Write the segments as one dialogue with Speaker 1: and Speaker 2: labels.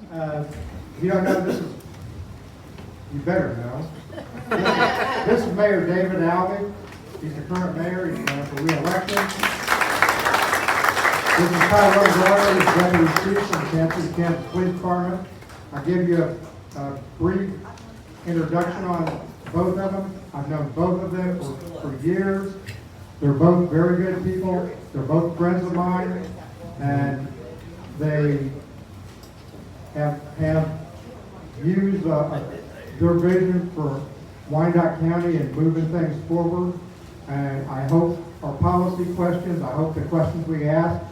Speaker 1: If you don't know, you better know. This is Mayor David Alvey. He's the current mayor. He's running for re-election. This is Tyrone, Gardner, the Deputy Chief from the Kansas Police Department. I'll give you a brief introduction on both of them. I've known both of them for years. They're both very good people. They're both friends of mine, and they have used their vision for Wyandotte County and moving things forward. And I hope our policy questions, I hope the questions we ask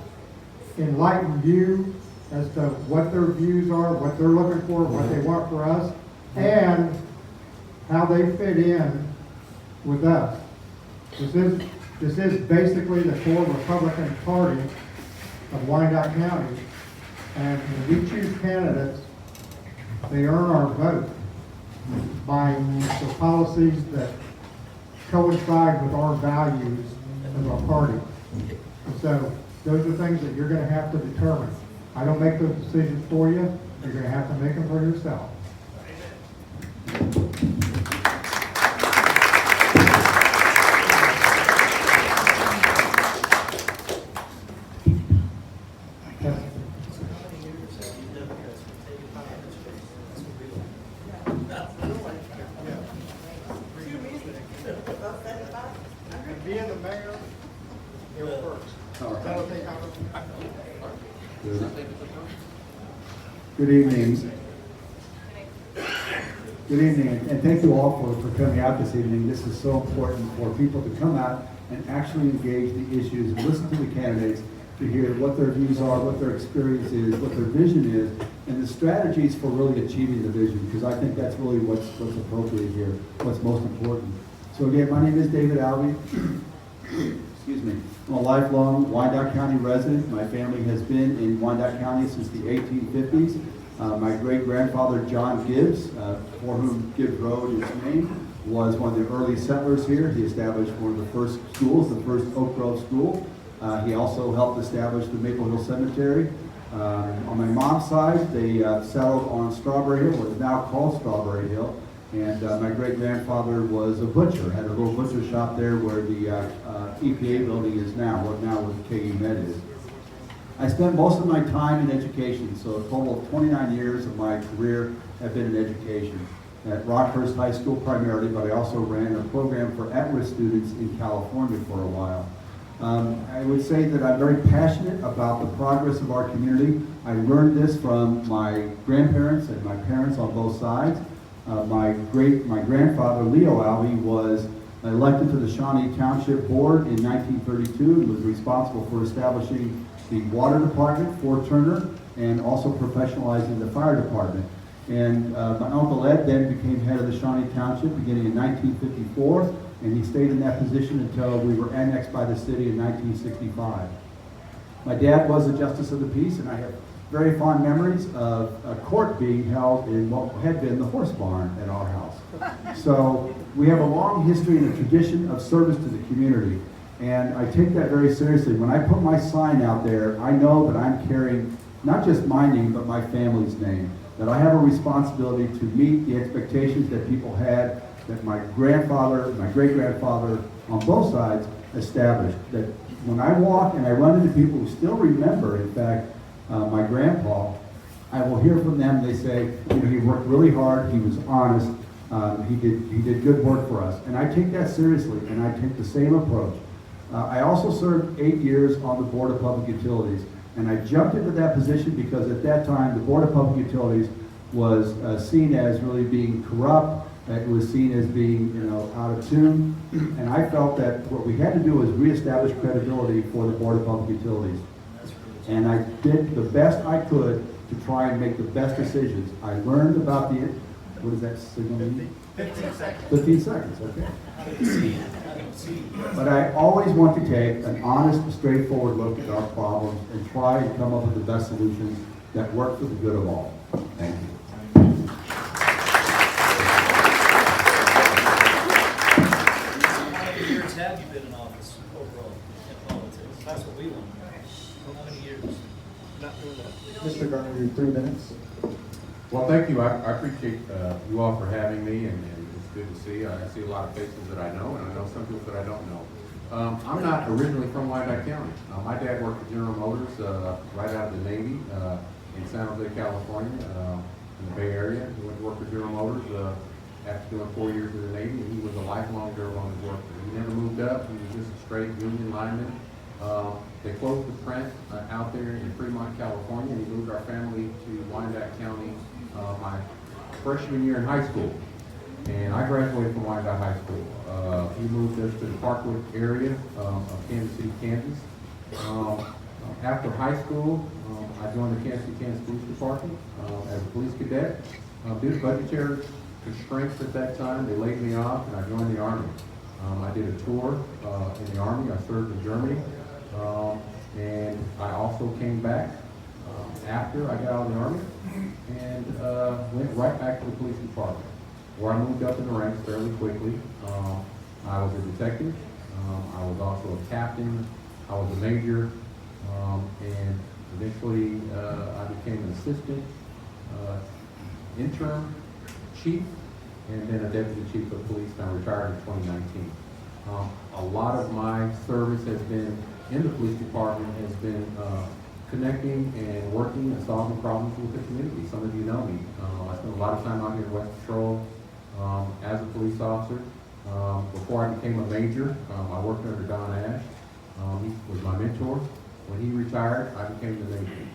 Speaker 1: enlighten you as to what their views are, what they're looking for, what they want for us, and how they fit in with us. This is basically the core Republican Party of Wyandotte County, and when we choose candidates, they earn our vote by the policies that coincide with our values as our party. And so those are things that you're going to have to determine. I don't make those decisions for you. You're going to have to make them for yourself. Being the mayor, you're first. That'll take out.
Speaker 2: Good evening. Good evening, and thank you all for coming out this evening. This is so important for people to come out and actually engage the issues and listen to the candidates to hear what their views are, what their experience is, what their vision is, and the strategies for really achieving the vision, because I think that's really what's appropriate here, what's most important. So again, my name is David Alvey. Excuse me. I'm a lifelong Wyandotte County resident. My family has been in Wyandotte County since the 1850s. My great-grandfather, John Gibbs, for whom Gibbs Road is named, was one of the early settlers here. He established one of the first schools, the first Oak Grove School. He also helped establish the Maple Hill Cemetery. On my mom's side, they settled on Strawberry Hill, what is now called Strawberry Hill. And my great-grandfather was a butcher, had a little butcher shop there where the EPA building is now, what now with KE Med is. I spent most of my time in education, so a total of 29 years of my career have been in education. At Rockhurst High School primarily, but I also ran a program for at-risk students in California for a while. I would say that I'm very passionate about the progress of our community. I learned this from my grandparents and my parents on both sides. My grandfather, Leo Alvey, was elected to the Shawnee Township Board in 1932 and was responsible for establishing the water department for Turner and also professionalizing the fire department. And my Uncle Ed then became head of the Shawnee Township beginning in 1954, and he stayed in that position until we were annexed by the city in 1965. My dad was a justice of the peace, and I have very fond memories of a court being held in what had been the horse barn at our house. So we have a long history and a tradition of service to the community, and I take that very seriously. When I put my sign out there, I know that I'm carrying not just my name, but my family's name, that I have a responsibility to meet the expectations that people had, that my grandfather, my great-grandfather on both sides established. That when I walk and I run into people who still remember, in fact, my grandpa, I will hear from them. They say, you know, he worked really hard, he was honest, he did good work for us. And I take that seriously, and I take the same approach. I also served 8 years on the Board of Public Utilities, and I jumped into that position because at that time the Board of Public Utilities was seen as really being corrupt. It was seen as being, you know, out of tune, and I felt that what we had to do was reestablish credibility for the Board of Public Utilities. And I did the best I could to try and make the best decisions. I learned about the, what does that signal mean?
Speaker 3: 15 seconds.
Speaker 2: 15 seconds, okay. But I always want to take an honest, straightforward look at our problems and try and come up with the best solutions that work for the good of all. Thank you.
Speaker 3: How many years have you been in office overall in politics? That's what we want to know. How many years?
Speaker 1: Mr. Gardner, 3 minutes.
Speaker 4: Well, thank you. I appreciate you all for having me, and it's good to see. I see a lot of faces that I know, and I know some people that I don't know. I'm not originally from Wyandotte County. My dad worked for General Motors right out of the Navy in San Jose, California, in the Bay Area. He went to work for General Motors after doing 4 years in the Navy, and he was a lifelong General Motors worker. He never moved up. He was just a straight union lineman. They closed the plant out there in Fremont, California, and he moved our family to Wyandotte County my freshman year in high school. And I graduated from Wyandotte High School. He moved us to the Parkwood area of Kansas City, Kansas. After high school, I joined the Kansas City, Kansas Police Department as a police cadet. Due to budgetary constraints at that time, they laid me off, and I joined the Army. I did a tour in the Army. I served in Germany. And I also came back after I got out of the Army and went right back to the police department, where I moved up in the ranks fairly quickly. I was a detective. I was also a captain. I was a major. And eventually I became an assistant, interim chief, and then a deputy chief of police, and I retired in 2019. A lot of my service has been in the police department, has been connecting and working and solving problems with the community. Some of you know me. I spent a lot of time out here in West Patrol as a police officer. Before I became a major, I worked under Don Ash. He was my mentor. When he retired, I became the major.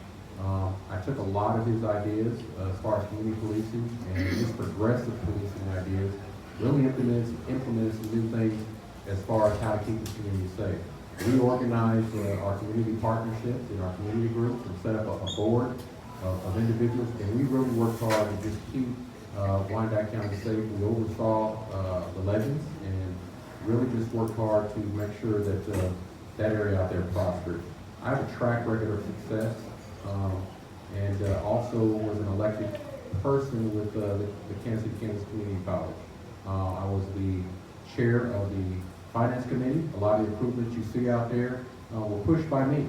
Speaker 4: I took a lot of his ideas as far as community policing and just progressive policing ideas, really implemented some new things as far as how to keep the community safe. We organized our community partnerships in our community groups and set up a board of individuals, and we really worked hard to just keep Wyandotte County safe. We oversaw the legends and really just worked hard to make sure that that area out there prospered. I have a track record of success, and also was an elected person with the Kansas City, Kansas Community College. I was the chair of the Finance Committee. A lot of the improvements you see out there were pushed by me,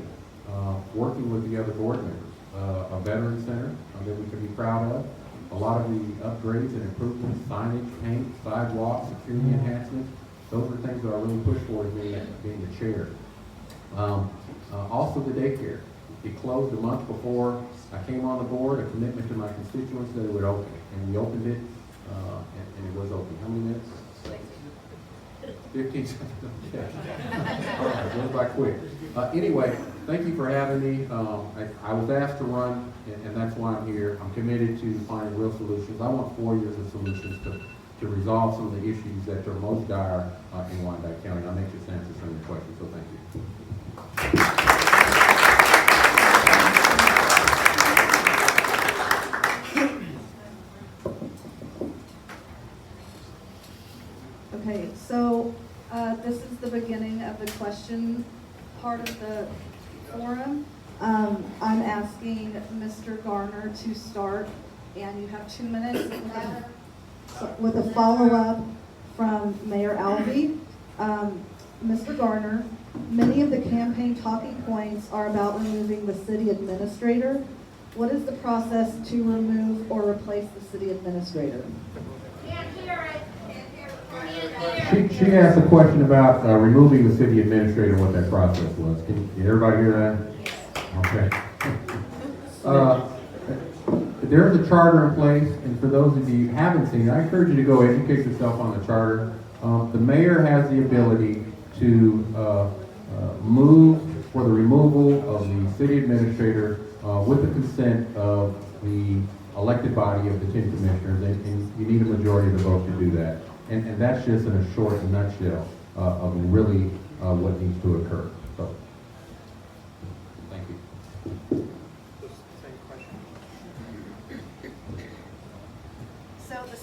Speaker 4: working with the other board members. A veteran center that we can be proud of. A lot of the upgrades and improvements, signage, paint, sidewalks, security enhancements, those are things that I really pushed for as being the chair. Also the daycare. It closed a month before I came on the board, a commitment to my constituents that it would open. And we opened it, and it was open. How many minutes? 15 seconds. Okay. All right, goes by quick. Anyway, thank you for having me. I was asked to run, and that's why I'm here. I'm committed to finding real solutions. I want 4 years of solutions to resolve some of the issues that are most dire in Wyandotte County. I'll make sure to answer some of your questions, so thank you.
Speaker 5: Okay, so this is the beginning of the question part of the forum. I'm asking Mr. Gardner to start, and you have 2 minutes with a follow-up from Mayor Alvey. Mr. Gardner, many of the campaign talking points are about removing the city administrator. What is the process to remove or replace the city administrator?
Speaker 4: She asked a question about removing the city administrator, what that process was. Can everybody hear that? Okay. There's a charter in place, and for those of you who haven't seen it, I encourage you to go educate yourself on the charter. The mayor has the ability to move for the removal of the city administrator with the consent of the elected body of the 10 commissioners, and you need a majority of the vote to do that. And that's just in a short nutshell of really what needs to occur. So, thank you.
Speaker 5: So the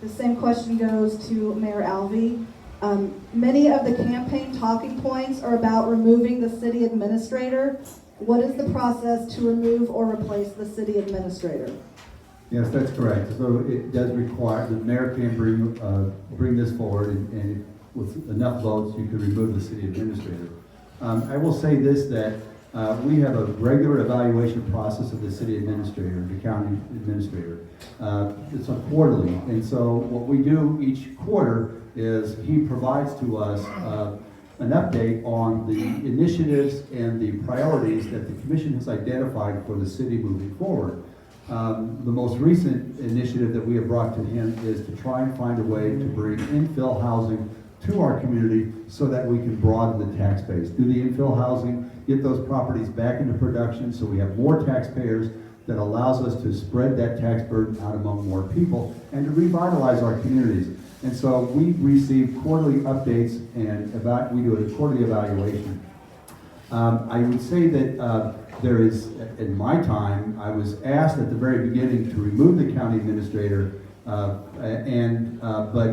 Speaker 5: same question goes to Mayor Alvey. Many of the campaign talking points are about removing the city administrator. What is the process to remove or replace the city administrator?
Speaker 2: Yes, that's correct. So it does require, the mayor can bring this forward, and with enough votes, you could remove the city administrator. I will say this, that We have a regular evaluation process of the city administrator, the county administrator. It's a quarterly, and so what we do each quarter is he provides to us an update on the initiatives and the priorities that the commission has identified for the city moving forward. The most recent initiative that we have brought to him is to try and find a way to bring infill housing to our community so that we can broaden the tax base. Do the infill housing, get those properties back into production so we have more taxpayers that allows us to spread that tax burden out among more people and to revitalize our communities. And so we receive quarterly updates and we do a quarterly evaluation. I would say that there is, in my time, I was asked at the very beginning to remove the county administrator, but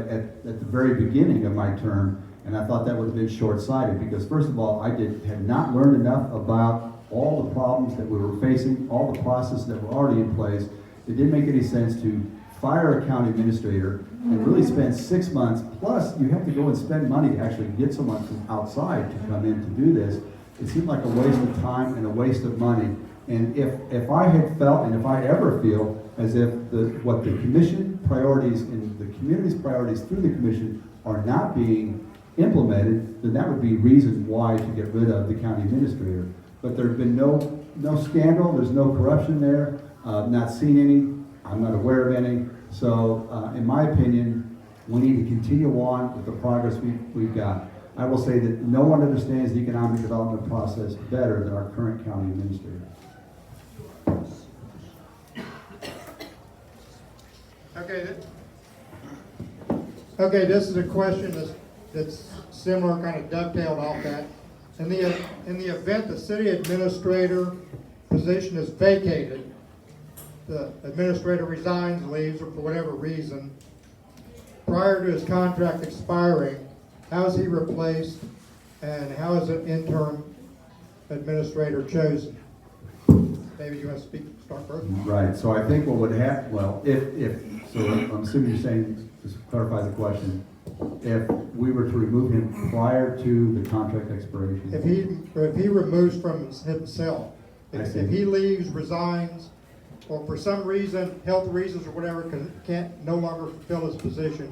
Speaker 2: at the very beginning of my term, and I thought that would have been short-sighted because first of all, I had not learned enough about all the problems that we were facing, all the processes that were already in place. It didn't make any sense to fire a county administrator and really spend 6 months, plus you have to go and spend money to actually get someone from outside to come in to do this. It seemed like a waste of time and a waste of money. And if I had felt, and if I ever feel, as if what the commission priorities and the community's priorities through the commission are not being implemented, then that would be reason why to get rid of the county administrator. But there's been no scandal, there's no corruption there, not seen any, I'm not aware of any. So in my opinion, we need to continue on with the progress we've got. I will say that no one understands the economic development process better than our current county administrator.
Speaker 1: Okay, this is a question that's similar, kind of dovetailed off that. In the event the city administrator position is vacated, the administrator resigns, leaves, or for whatever reason, prior to his contract expiring, how is he replaced and how is an interim administrator chosen? David, you want to start first?
Speaker 2: Right, so I think what would happen, well, so I'm assuming you're saying, just to clarify the question, if we were to remove him prior to the contract expiration?
Speaker 1: If he removes from himself, if he leaves, resigns, or for some reason, health reasons or whatever, can't no longer fulfill his position,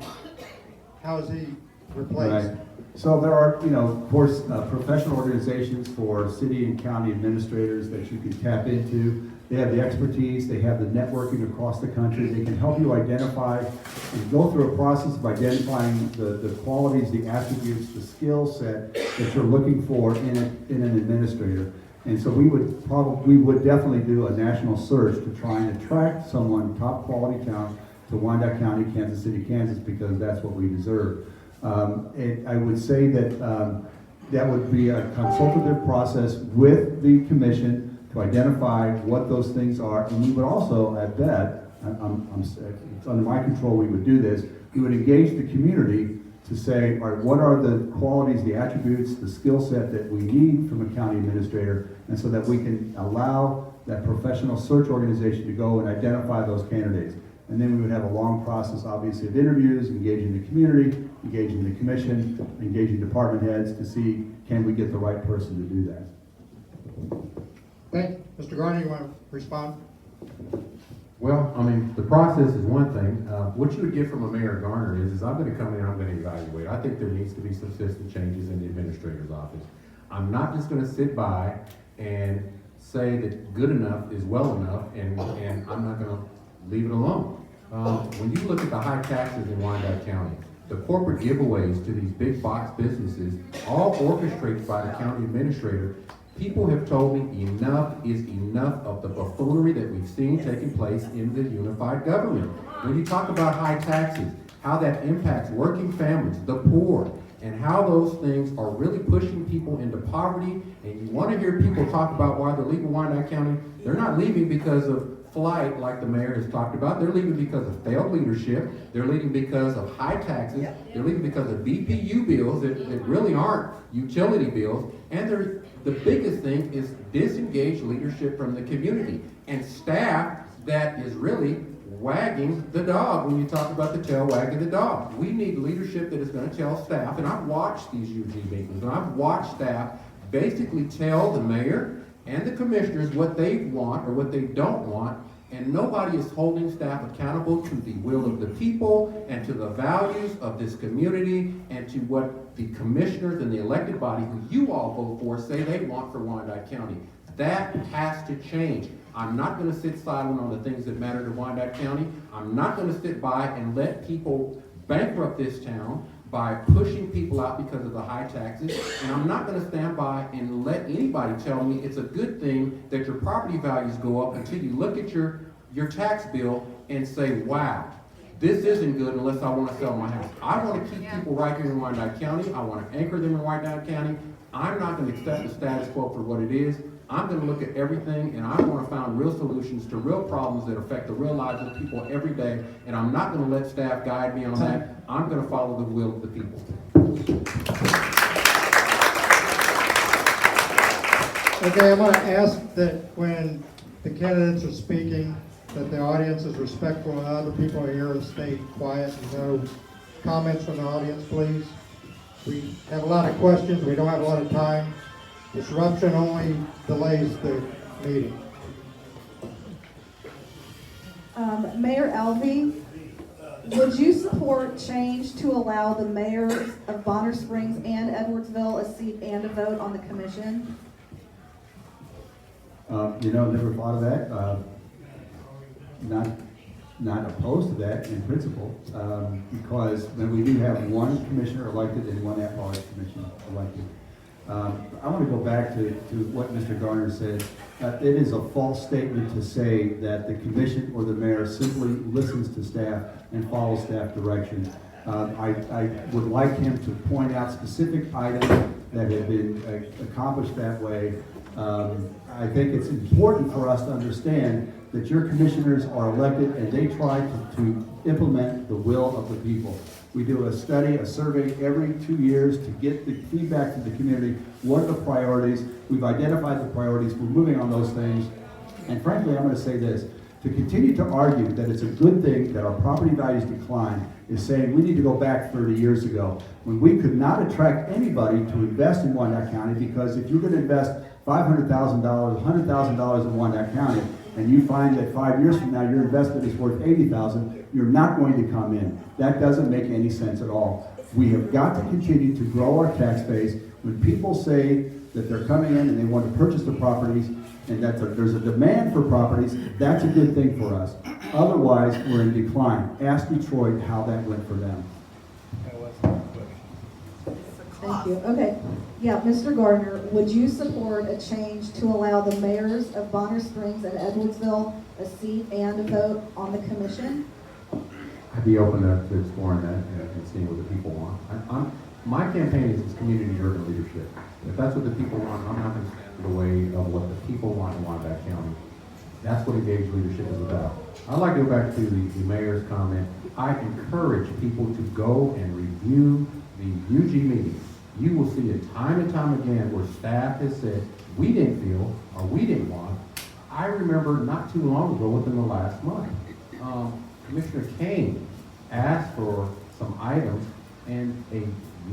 Speaker 1: how is he replaced?
Speaker 2: Right. So there are, of course, professional organizations for city and county administrators that you can tap into. They have the expertise, they have the networking across the country. They can help you identify and go through a process of identifying the qualities, the attributes, the skill set that you're looking for in an administrator. And so we would definitely do a national search to try and attract someone, top quality talent, to Wyandotte County, Kansas City, Kansas, because that's what we deserve. I would say that that would be a consultative process with the commission to identify what those things are. And we would also, at Beth, it's under my control, we would do this, we would engage the community to say, all right, what are the qualities, the attributes, the skill set that we need from a county administrator, and so that we can allow that professional search organization to go and identify those candidates. And then we would have a long process, obviously, of interviews, engaging the community, engaging the commission, engaging department heads to see, can we get the right person to do that?
Speaker 1: Thank you. Mr. Gardner, you want to respond?
Speaker 4: Well, I mean, the process is one thing. What you would get from a Mayor Garner is I'm going to come in and I'm going to evaluate. I think there needs to be some system changes in the administrator's office. I'm not just going to sit by and say that good enough is well enough and I'm not going to leave it alone. When you look at the high taxes in Wyandotte County, the corporate giveaways to these big box businesses, all orchestrated by the county administrator, people have told me enough is enough of the buffoonery that we've seen taking place in the unified government. When you talk about high taxes, how that impacts working families, the poor, and how those things are really pushing people into poverty, and you want to hear people talk about why they're leaving Wyandotte County, they're not leaving because of flight like the mayor has talked about. They're leaving because of failed leadership. They're leaving because of high taxes. They're leaving because of BPU bills that really aren't utility bills. And the biggest thing is disengaged leadership from the community and staff that is really wagging the dog when you talk about the tail wagging the dog. We need leadership that is going to tell staff, and I've watched these UG meetings, and I've watched staff basically tell the mayor and the commissioners what they want or what they don't want, and nobody is holding staff accountable to the will of the people and to the values of this community and to what the commissioners and the elected body who you all vote for say they want for Wyandotte County. That has to change. I'm not going to sit silent on the things that matter to Wyandotte County. I'm not going to sit by and let people bankrupt this town by pushing people out because of the high taxes. And I'm not going to stand by and let anybody tell me it's a good thing that your property values go up until you look at your tax bill and say, wow, this isn't good unless I want to sell my house. I want to keep people right here in Wyandotte County. I want to anchor them in Wyandotte County. I'm not going to accept the status quo for what it is. I'm going to look at everything, and I want to find real solutions to real problems that affect the real lives of people every day, and I'm not going to let staff guide me on that. I'm going to follow the will of the people.
Speaker 1: Okay, I'm gonna ask that when the candidates are speaking, that the audience is respectful and other people are here and stay quiet. No comments from the audience, please. We have a lot of questions, we don't have a lot of time. Disruption only delays the meeting.
Speaker 5: Mayor Alvey, would you support change to allow the mayors of Bonner Springs and Edwardsville a seat and a vote on the commission?
Speaker 2: Never thought of that. Not opposed to that in principle, because when we do have one commissioner elected and one at-large commissioner elected. I want to go back to what Mr. Gardner said. It is a false statement to say that the commission or the mayor simply listens to staff and follows staff direction. I would like him to point out specific items that have been accomplished that way. I think it's important for us to understand that your commissioners are elected and they try to implement the will of the people. We do a study, a survey every 2 years to get the feedback from the community. What are the priorities? We've identified the priorities. We're moving on those things. And frankly, I'm going to say this. To continue to argue that it's a good thing that our property values decline is saying we need to go back 30 years ago when we could not attract anybody to invest in Wyandotte County, because if you're going to invest $500,000, $100,000 in Wyandotte County, and you find that 5 years from now your investment is worth $80,000, you're not going to come in. That doesn't make any sense at all. We have got to continue to grow our tax base. When people say that they're coming in and they want to purchase the properties and that there's a demand for properties, that's a good thing for us. Otherwise, we're in decline. Ask Detroit how that went for them.
Speaker 5: Thank you. Okay. Yeah, Mr. Gardner, would you support a change to allow the mayors of Bonner Springs and Edwardsville a seat and a vote on the commission?
Speaker 4: I'd be open to exploring that and seeing what the people want. My campaign is community-driven leadership. If that's what the people want, I'm not going to stand in the way of what the people want in Wyandotte County. That's what engaged leadership is about. I'd like to go back to the mayor's comment. I encourage people to go and review the UG meetings. You will see it time and time again where staff has said, we didn't feel or we didn't want. I remember not too long ago, within the last month, Commissioner Kane asked for some items, and a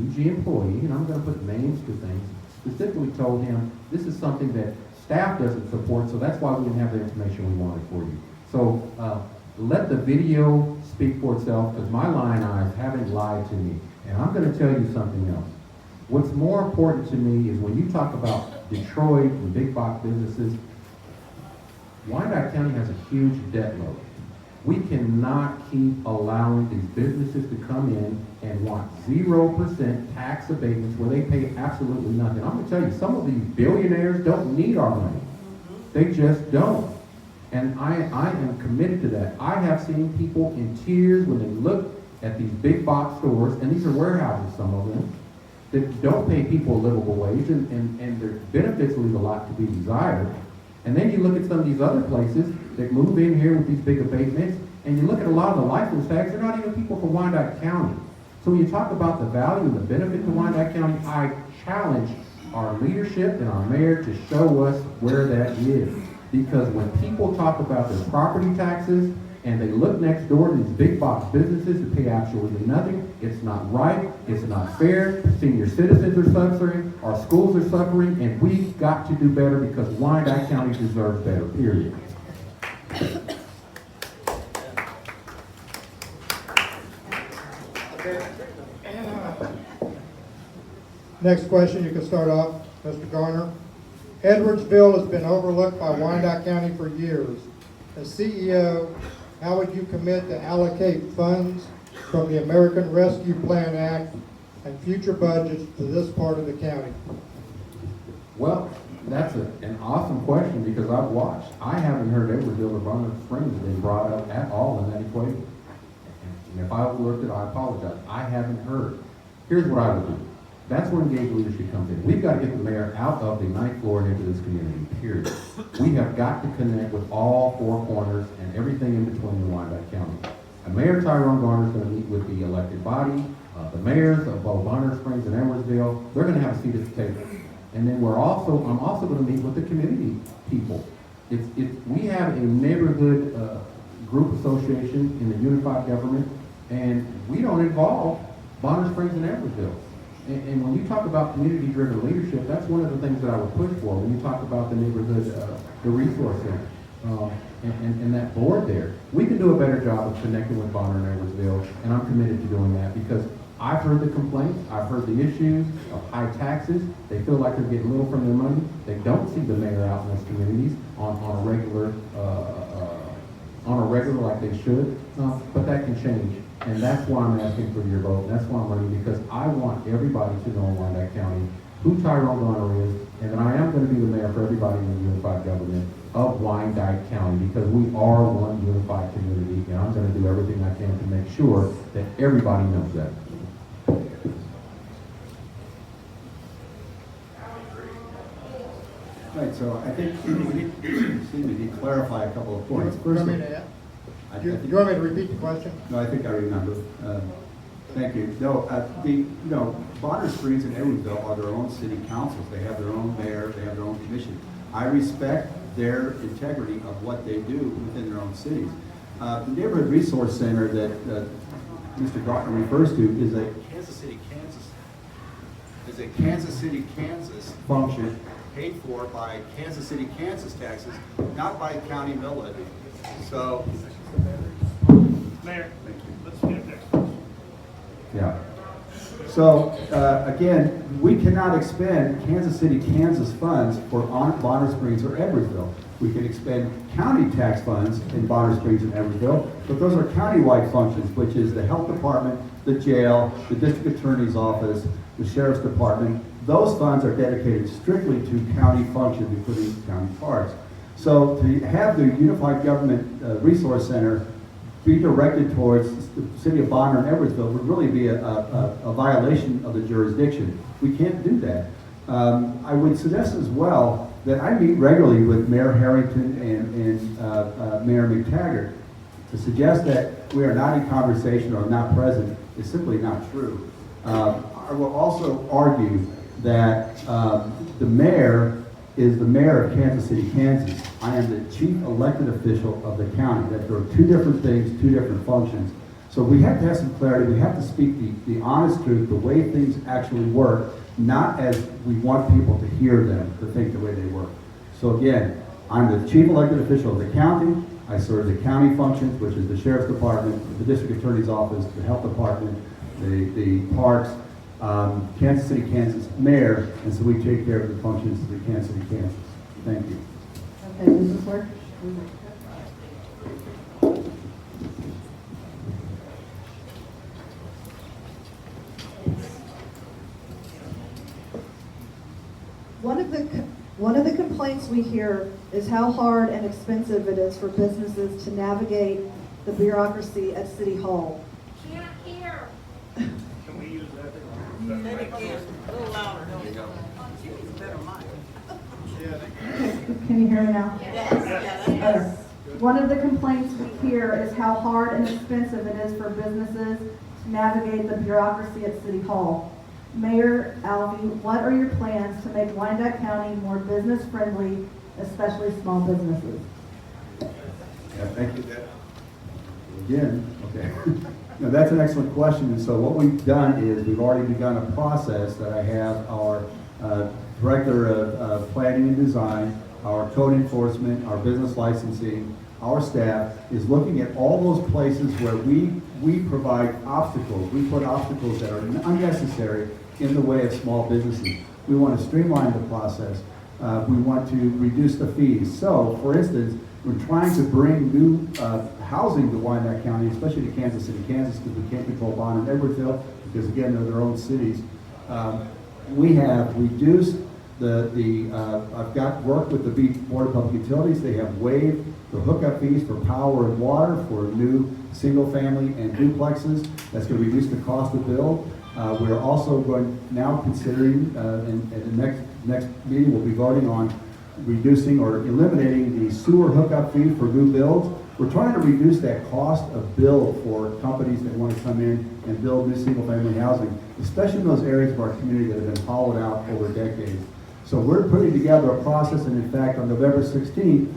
Speaker 4: UG employee, and I'm going to put names to things, specifically told him, this is something that staff doesn't support, so that's why we didn't have the information we wanted for you. So let the video speak for itself, because my lying eyes haven't lied to me. And I'm going to tell you something else. What's more important to me is when you talk about Detroit and big box businesses, Wyandotte County has a huge debt load. We cannot keep allowing these businesses to come in and want 0% tax abatements where they pay absolutely nothing. I'm going to tell you, some of these billionaires don't need our money. They just don't. And I am committed to that. I have seen people in tears when they look at these big box stores, and these are warehouses, some of them, that don't pay people a livable wage, and their benefits leave a lot to be desired. And then you look at some of these other places that move in here with these big abatements, and you look at a lot of the license tags, they're not even people from Wyandotte County. So when you talk about the value and the benefit to Wyandotte County, I challenge our leadership and our mayor to show us where that is. Because when people talk about their property taxes and they look next door to these big box businesses that pay absolutely nothing. It's not right, it's not fair, senior citizens are suffering, our schools are suffering, and we've got to do better because Wyandotte County deserves better, period.
Speaker 1: Next question, you can start off, Mr. Garner. Edwardsville has been overlooked by Wyandotte County for years. As CEO, how would you commit to allocate funds from the American Rescue Plan Act and future budgets to this part of the county?
Speaker 4: Well, that's an awesome question because I've watched. I haven't heard Edwardsville or Gardner Springs been brought up at all in that equation. And if I overlooked it, I apologize. I haven't heard. Here's what I would do. That's where engaged leadership comes in. We've got to get the mayor out of the ninth floor and into this community, period. We have got to connect with all four corners and everything in between in Wyandotte County. Mayor Tyrone Gardner is going to meet with the elected body, the mayors of both Gardner Springs and Edwardsville. They're going to have a seat at the table. And then I'm also going to meet with the community people. We have a neighborhood group association in the unified government, and we don't involve Gardner Springs and Edwardsville. And when you talk about community-driven leadership, that's one of the things that I would push for. When you talk about the neighborhood, the resource center, and that board there, we can do a better job of connecting with Gardner and Edwardsville, and I'm committed to doing that because I've heard the complaints, I've heard the issues of high taxes. They feel like they're getting little from their money. They don't see the mayor out in those communities on a regular like they should, but that can change. And that's why I'm asking for your vote. That's why I'm running, because I want everybody to know in Wyandotte County who Tyrone Gardner is, and that I am going to be the mayor for everybody in the unified government of Wyandotte County, because we are one unified community, and I'm going to do everything I can to make sure that everybody knows that.
Speaker 2: Right, so I think we need to clarify a couple of points.
Speaker 1: You want me to repeat the question?
Speaker 2: No, I think I remember. Thank you. No, Gardner Springs and Edwardsville are their own city councils. They have their own mayor, they have their own commission. I respect their integrity of what they do within their own cities. The Neighborhood Resource Center that Mr. Gardner refers to is a Kansas City, Kansas function paid for by Kansas City, Kansas taxes, not by county mill levy. So,
Speaker 6: Mayor, let's get next question.
Speaker 2: yeah. So, again, we cannot expend Kansas City, Kansas funds for Bonner Springs or Edwardsville. We can expend county tax funds in Bonner Springs and Edwardsville, but those are county-wide functions, which is the health department, the jail, the district attorney's office, the sheriff's department. Those funds are dedicated strictly to county functions, including county parks. So to have the Unified Government Resource Center be directed towards the city of Bonner and Edwardsville would really be a violation of the jurisdiction. We can't do that. I would suggest as well that I meet regularly with Mayor Harrington and Mayor McTaggart. To suggest that we are not in conversation or not present is simply not true. I will also argue that the mayor is the mayor of Kansas City, Kansas. I am the chief elected official of the county. That there are two different things, two different functions. So we have to have some clarity. We have to speak the honest truth, the way things actually work, not as we want people to hear them, to think the way they work. So again, I'm the chief elected official of the county. I serve the county functions, which is the sheriff's department, the district attorney's office, the health department, the parks, Kansas City, Kansas mayor, and so we take care of the functions of the Kansas City, Kansas. Thank you.
Speaker 5: Okay, Mrs. Work? One of the complaints we hear is how hard and expensive it is for businesses to navigate the bureaucracy at City Hall.
Speaker 7: Can't hear.
Speaker 6: Can we use that?
Speaker 7: A little louder.
Speaker 5: Can you hear me now?
Speaker 7: Yes.
Speaker 5: One of the complaints we hear is how hard and expensive it is for businesses to navigate the bureaucracy at City Hall. Mayor Alvey, what are your plans to make Wyandotte County more business-friendly, especially small businesses?
Speaker 2: Yeah, thank you. Again, okay. Now, that's an excellent question, and so what we've done is we've already begun a process that I have our Director of Planning and Design, our code enforcement, our business licensing, our staff is looking at all those places where we provide obstacles. We put obstacles that are unnecessary in the way of small businesses. We want to streamline the process. We want to reduce the fees. So, for instance, we're trying to bring new housing to Wyandotte County, especially to Kansas City, Kansas, because we can't control Bond and Edwardsville, because again, they're their own cities. We have reduced I've got work with the Board of Public Utilities. They have waived the hookup fees for power and water for new single-family and duplexes. That's going to reduce the cost of build. We're also now considering, and the next meeting we'll be voting on reducing or eliminating the sewer hookup fee for new builds. We're trying to reduce that cost of build for companies that want to come in and build new single-family housing, especially in those areas of our community that have been hollowed out over decades. So we're putting together a process, and in fact, on November 16th,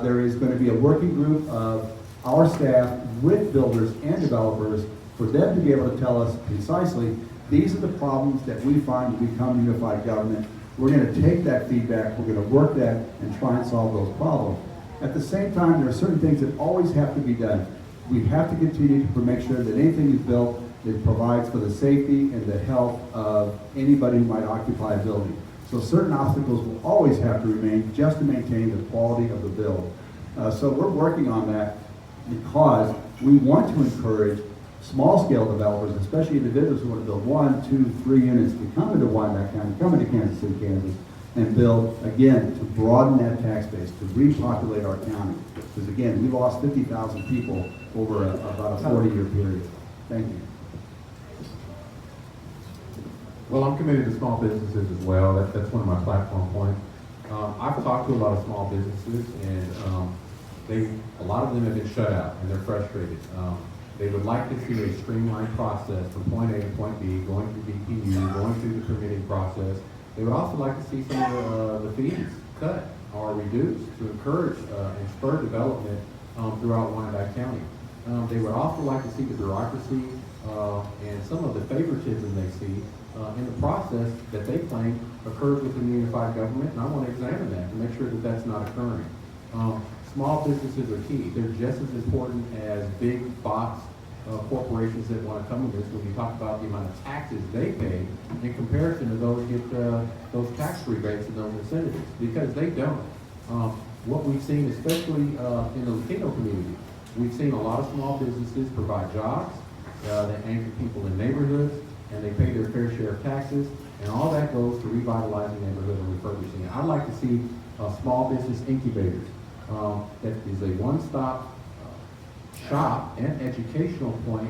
Speaker 2: there is going to be a working group of our staff with builders and developers for them to be able to tell us precisely, these are the problems that we find to become unified government. We're going to take that feedback, we're going to work that and try and solve those problems. At the same time, there are certain things that always have to be done. We have to continue to make sure that anything is built that provides for the safety and the health of anybody who might occupy a building. So certain obstacles will always have to remain just to maintain the quality of the build. So we're working on that because we want to encourage small-scale developers, especially individuals who want to build 1, 2, 3 units, to come into Wyandotte County, come into Kansas City, Kansas, and build, again, to broaden that tax base, to repopulate our county. Because again, we lost 50,000 people over about a 40-year period. Thank you.
Speaker 4: Well, I'm committed to small businesses as well. That's one of my platform points. I've talked to a lot of small businesses, and a lot of them have been shut out, and they're frustrated. They would like to see a streamlined process from point A to point B, going through DPU, going through the permitting process. They would also like to see some of the fees cut or reduced to encourage and spur development throughout Wyandotte County. They would also like to see the bureaucracy and some of the favoritism they see in the process that they claim occurs within the unified government, and I want to examine that to make sure that that's not occurring. Small businesses are key. They're just as important as big box corporations that want to come in this when you talk about the amount of taxes they pay in comparison to those get those tax rebates and those incentives, because they don't. What we've seen, especially in the Latino community, we've seen a lot of small businesses provide jobs, they anchor people in neighborhoods, and they pay their fair share of taxes, and all that goes to revitalizing neighborhoods and refurbishing it. I'd like to see small business incubators that is a one-stop shop and educational point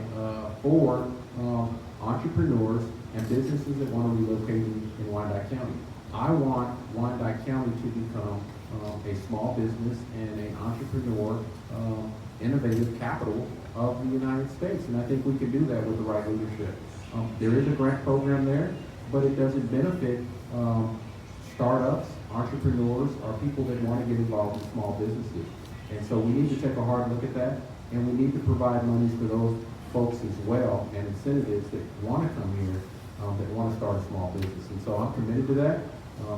Speaker 4: for entrepreneurs and businesses that want to relocate in Wyandotte County. I want Wyandotte County to become a small business and an entrepreneur innovative capital of the United States, and I think we can do that with the right leadership. There is a grant program there, but it doesn't benefit startups, entrepreneurs, or people that want to get involved in small businesses. And so we need to take a hard look at that, and we need to provide monies for those folks as well, and incentives that want to come here, that want to start a small business. And so I'm committed to that.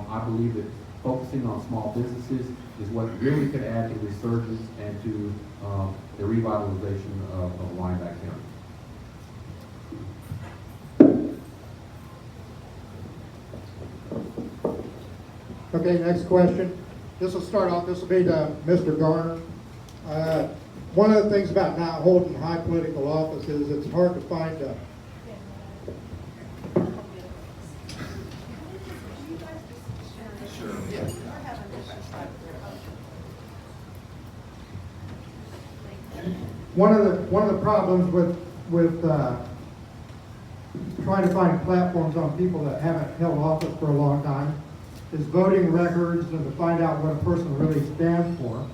Speaker 4: I believe that focusing on small businesses is what really could add to resurgence and to the revitalization of Wyandotte County.
Speaker 1: Okay, next question. This will start off, this will be to Mr. Garner. One of the things about not holding high political office is it's hard to find one of the problems with trying to find platforms on people that haven't held office for a long time is voting records and to find out what a person really stands for.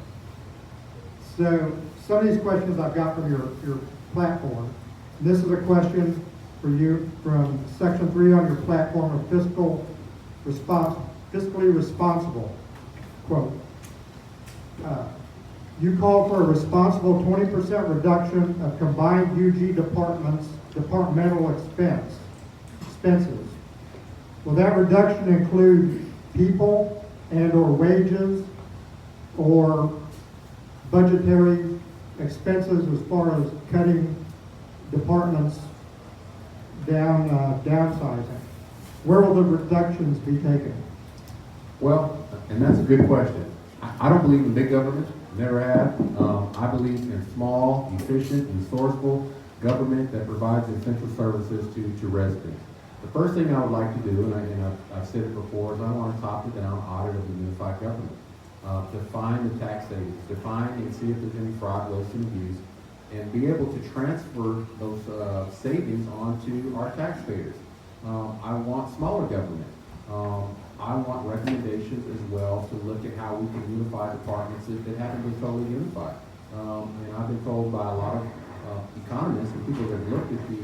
Speaker 1: So some of these questions I've got from your platform. This is a question for you from section 3 on your platform of fiscally responsible. Quote, You call for a responsible 20% reduction of combined UG departmental expenses. Will that reduction include people and/or wages or budgetary expenses as far as cutting departments down, downsizing? Where will the reductions be taken?
Speaker 4: Well, and that's a good question. I don't believe in big government, never have. I believe in small, efficient, resourceful government that provides essential services to residents. The first thing I would like to do, and I've said it before, is I want to top it down audit of the unified government. Define the tax savings, define and see if there's any fraud, waste, and abuse, and be able to transfer those savings onto our taxpayers. I want smaller government. I want recommendations as well to look at how we can unify departments that haven't been totally unified. And I've been told by a lot of economists and people that have looked at the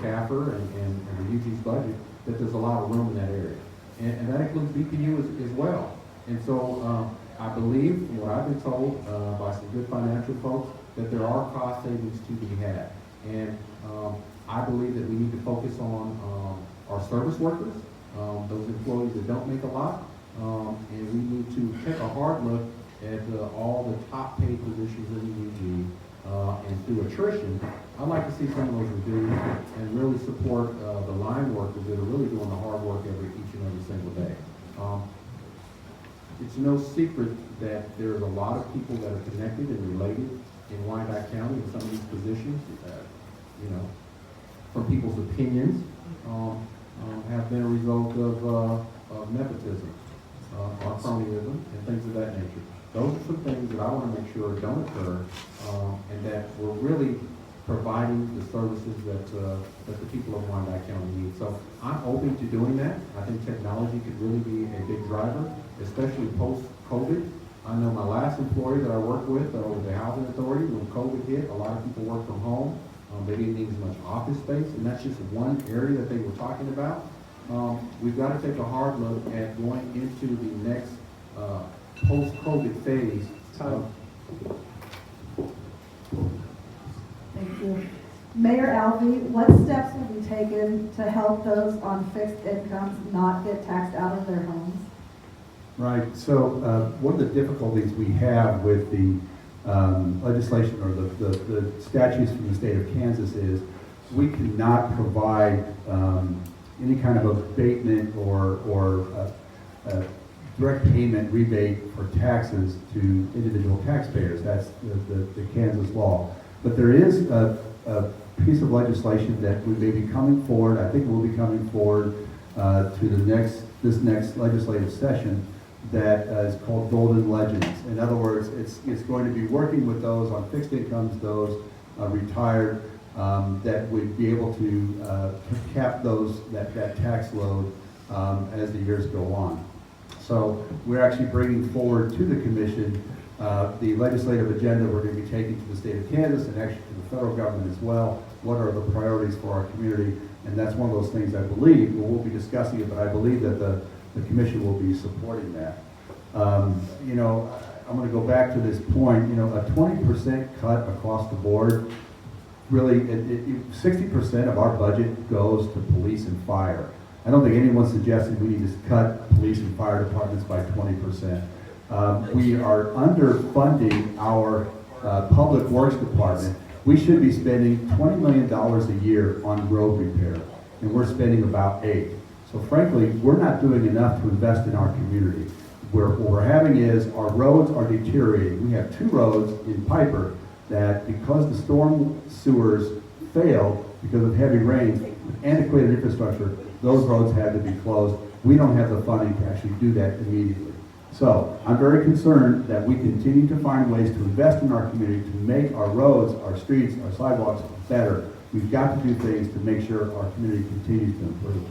Speaker 4: CAFR and the UG's budget that there's a lot of room in that area. And that includes BPU as well. And so I believe, from what I've been told by some good financial folks, that there are cost savings to be had. And I believe that we need to focus on our service workers, those employees that don't make a lot, and we need to take a hard look at all the top paid positions in the UG, and through attrition, I'd like to see some of those reduced and really support the line workers that are really doing the hard work each and every single day. It's no secret that there's a lot of people that are connected and related in Wyandotte County in some of these positions, from people's opinions, have been a result of nepotism, or cronyism, and things of that nature. Those are some things that I want to make sure don't occur, and that we're really providing the services that the people of Wyandotte County need. So I'm open to doing that. I think technology could really be a big driver, especially post-COVID. I know my last employer that I worked with with the Housing Authority, when COVID hit, a lot of people worked from home. They didn't need as much office space, and that's just one area that they were talking about. We've got to take a hard look at going into the next post-COVID phase.
Speaker 5: Thank you. Mayor Alvey, what steps will be taken to help those on fixed incomes not get taxed out of their homes?
Speaker 2: Right, so one of the difficulties we have with the legislation or the statutes from the state of Kansas is we cannot provide any kind of abatement or direct payment rebate for taxes to individual taxpayers. That's the Kansas law. But there is a piece of legislation that we may be coming forward, I think will be coming forward to this next legislative session, that is called Golden Legends. In other words, it's going to be working with those on fixed incomes, those retired, that would be able to cap that tax load as the years go on. So we're actually bringing forward to the commission the legislative agenda we're going to be taking to the state of Kansas and actually to the federal government as well. What are the priorities for our community? And that's one of those things I believe, we'll be discussing it, but I believe that the commission will be supporting that. I'm going to go back to this point. A 20% cut across the board, really, 60% of our budget goes to police and fire. I don't think anyone's suggesting we need to cut police and fire departments by 20%. We are underfunding our public works department. We should be spending $20 million a year on road repair, and we're spending about $8 million. So frankly, we're not doing enough to invest in our community. What we're having is our roads are deteriorating. We have 2 roads in Piper that, because the storm sewers failed because of heavy rains, antiquated infrastructure, those roads had to be closed. We don't have the funding to actually do that immediately. So I'm very concerned that we continue to find ways to invest in our community, to make our roads, our streets, our sidewalks better. We've got to do things to make sure our community continues to improve.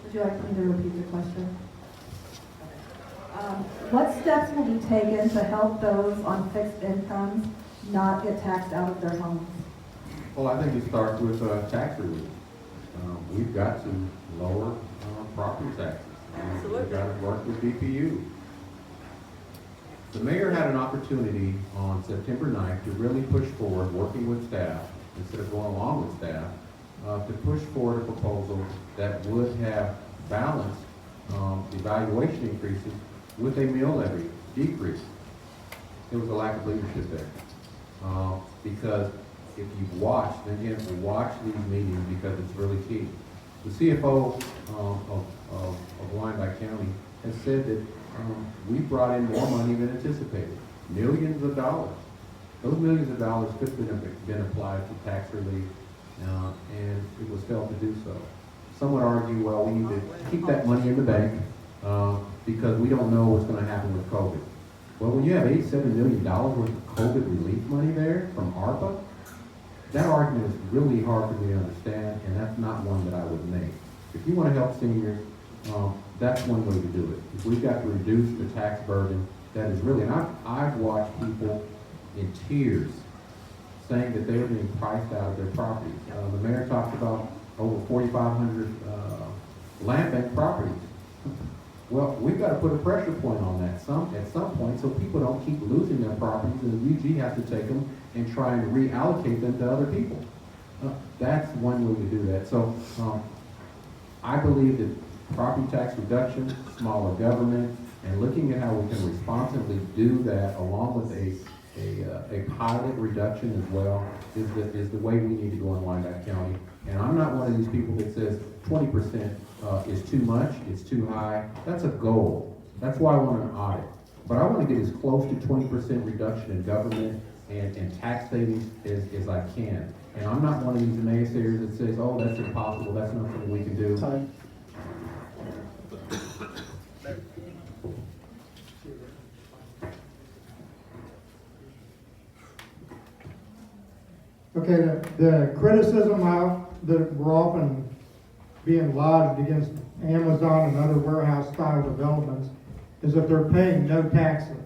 Speaker 5: Would you like me to repeat the question? What steps will be taken to help those on fixed incomes not get taxed out of their homes?
Speaker 4: Well, I think it starts with tax relief. we've got to lower property taxes. We've got to work with DPU. The mayor had an opportunity on September 9th to really push forward, working with staff, instead of going along with staff, to push forward a proposal that would have balanced the valuation increases with a mill levy decrease. There was a lack of leadership there. Because if you watch, and again, watch these meetings because it's really key. The CFO of Wyandotte County has said that we brought in more money than anticipated, millions of dollars. Those millions of dollars could have been applied to tax relief, and it was failed to do so. Some would argue, well, we need to keep that money in the bank because we don't know what's going to happen with COVID. Well, when you have $87 million worth of COVID relief money there from ARPA, that argument is really hard for me to understand, and that's not one that I would make. If you want to help seniors, that's one way to do it. If we've got to reduce the tax burden, that is really, and I've watched people in tears saying that they were being priced out of their properties. The mayor talked about over 4,500 land bank properties. Well, we've got to put a pressure point on that at some point so people don't keep losing their properties and the UG has to take them and try and reallocate them to other people. That's one way to do that. So I believe that property tax reduction, smaller government, and looking at how we can responsibly do that along with a pilot reduction as well is the way we need to go in Wyandotte County. And I'm not one of these people that says 20% is too much, it's too high. That's a goal. That's why I want an audit. But I want to get as close to 20% reduction in government and tax savings as I can. And I'm not one of these naysayers that says, oh, that's impossible, that's not something we can do.
Speaker 2: Time.
Speaker 1: Okay, the criticism that we're often being lodged against Amazon and other warehouse style developments is that they're paying no taxes.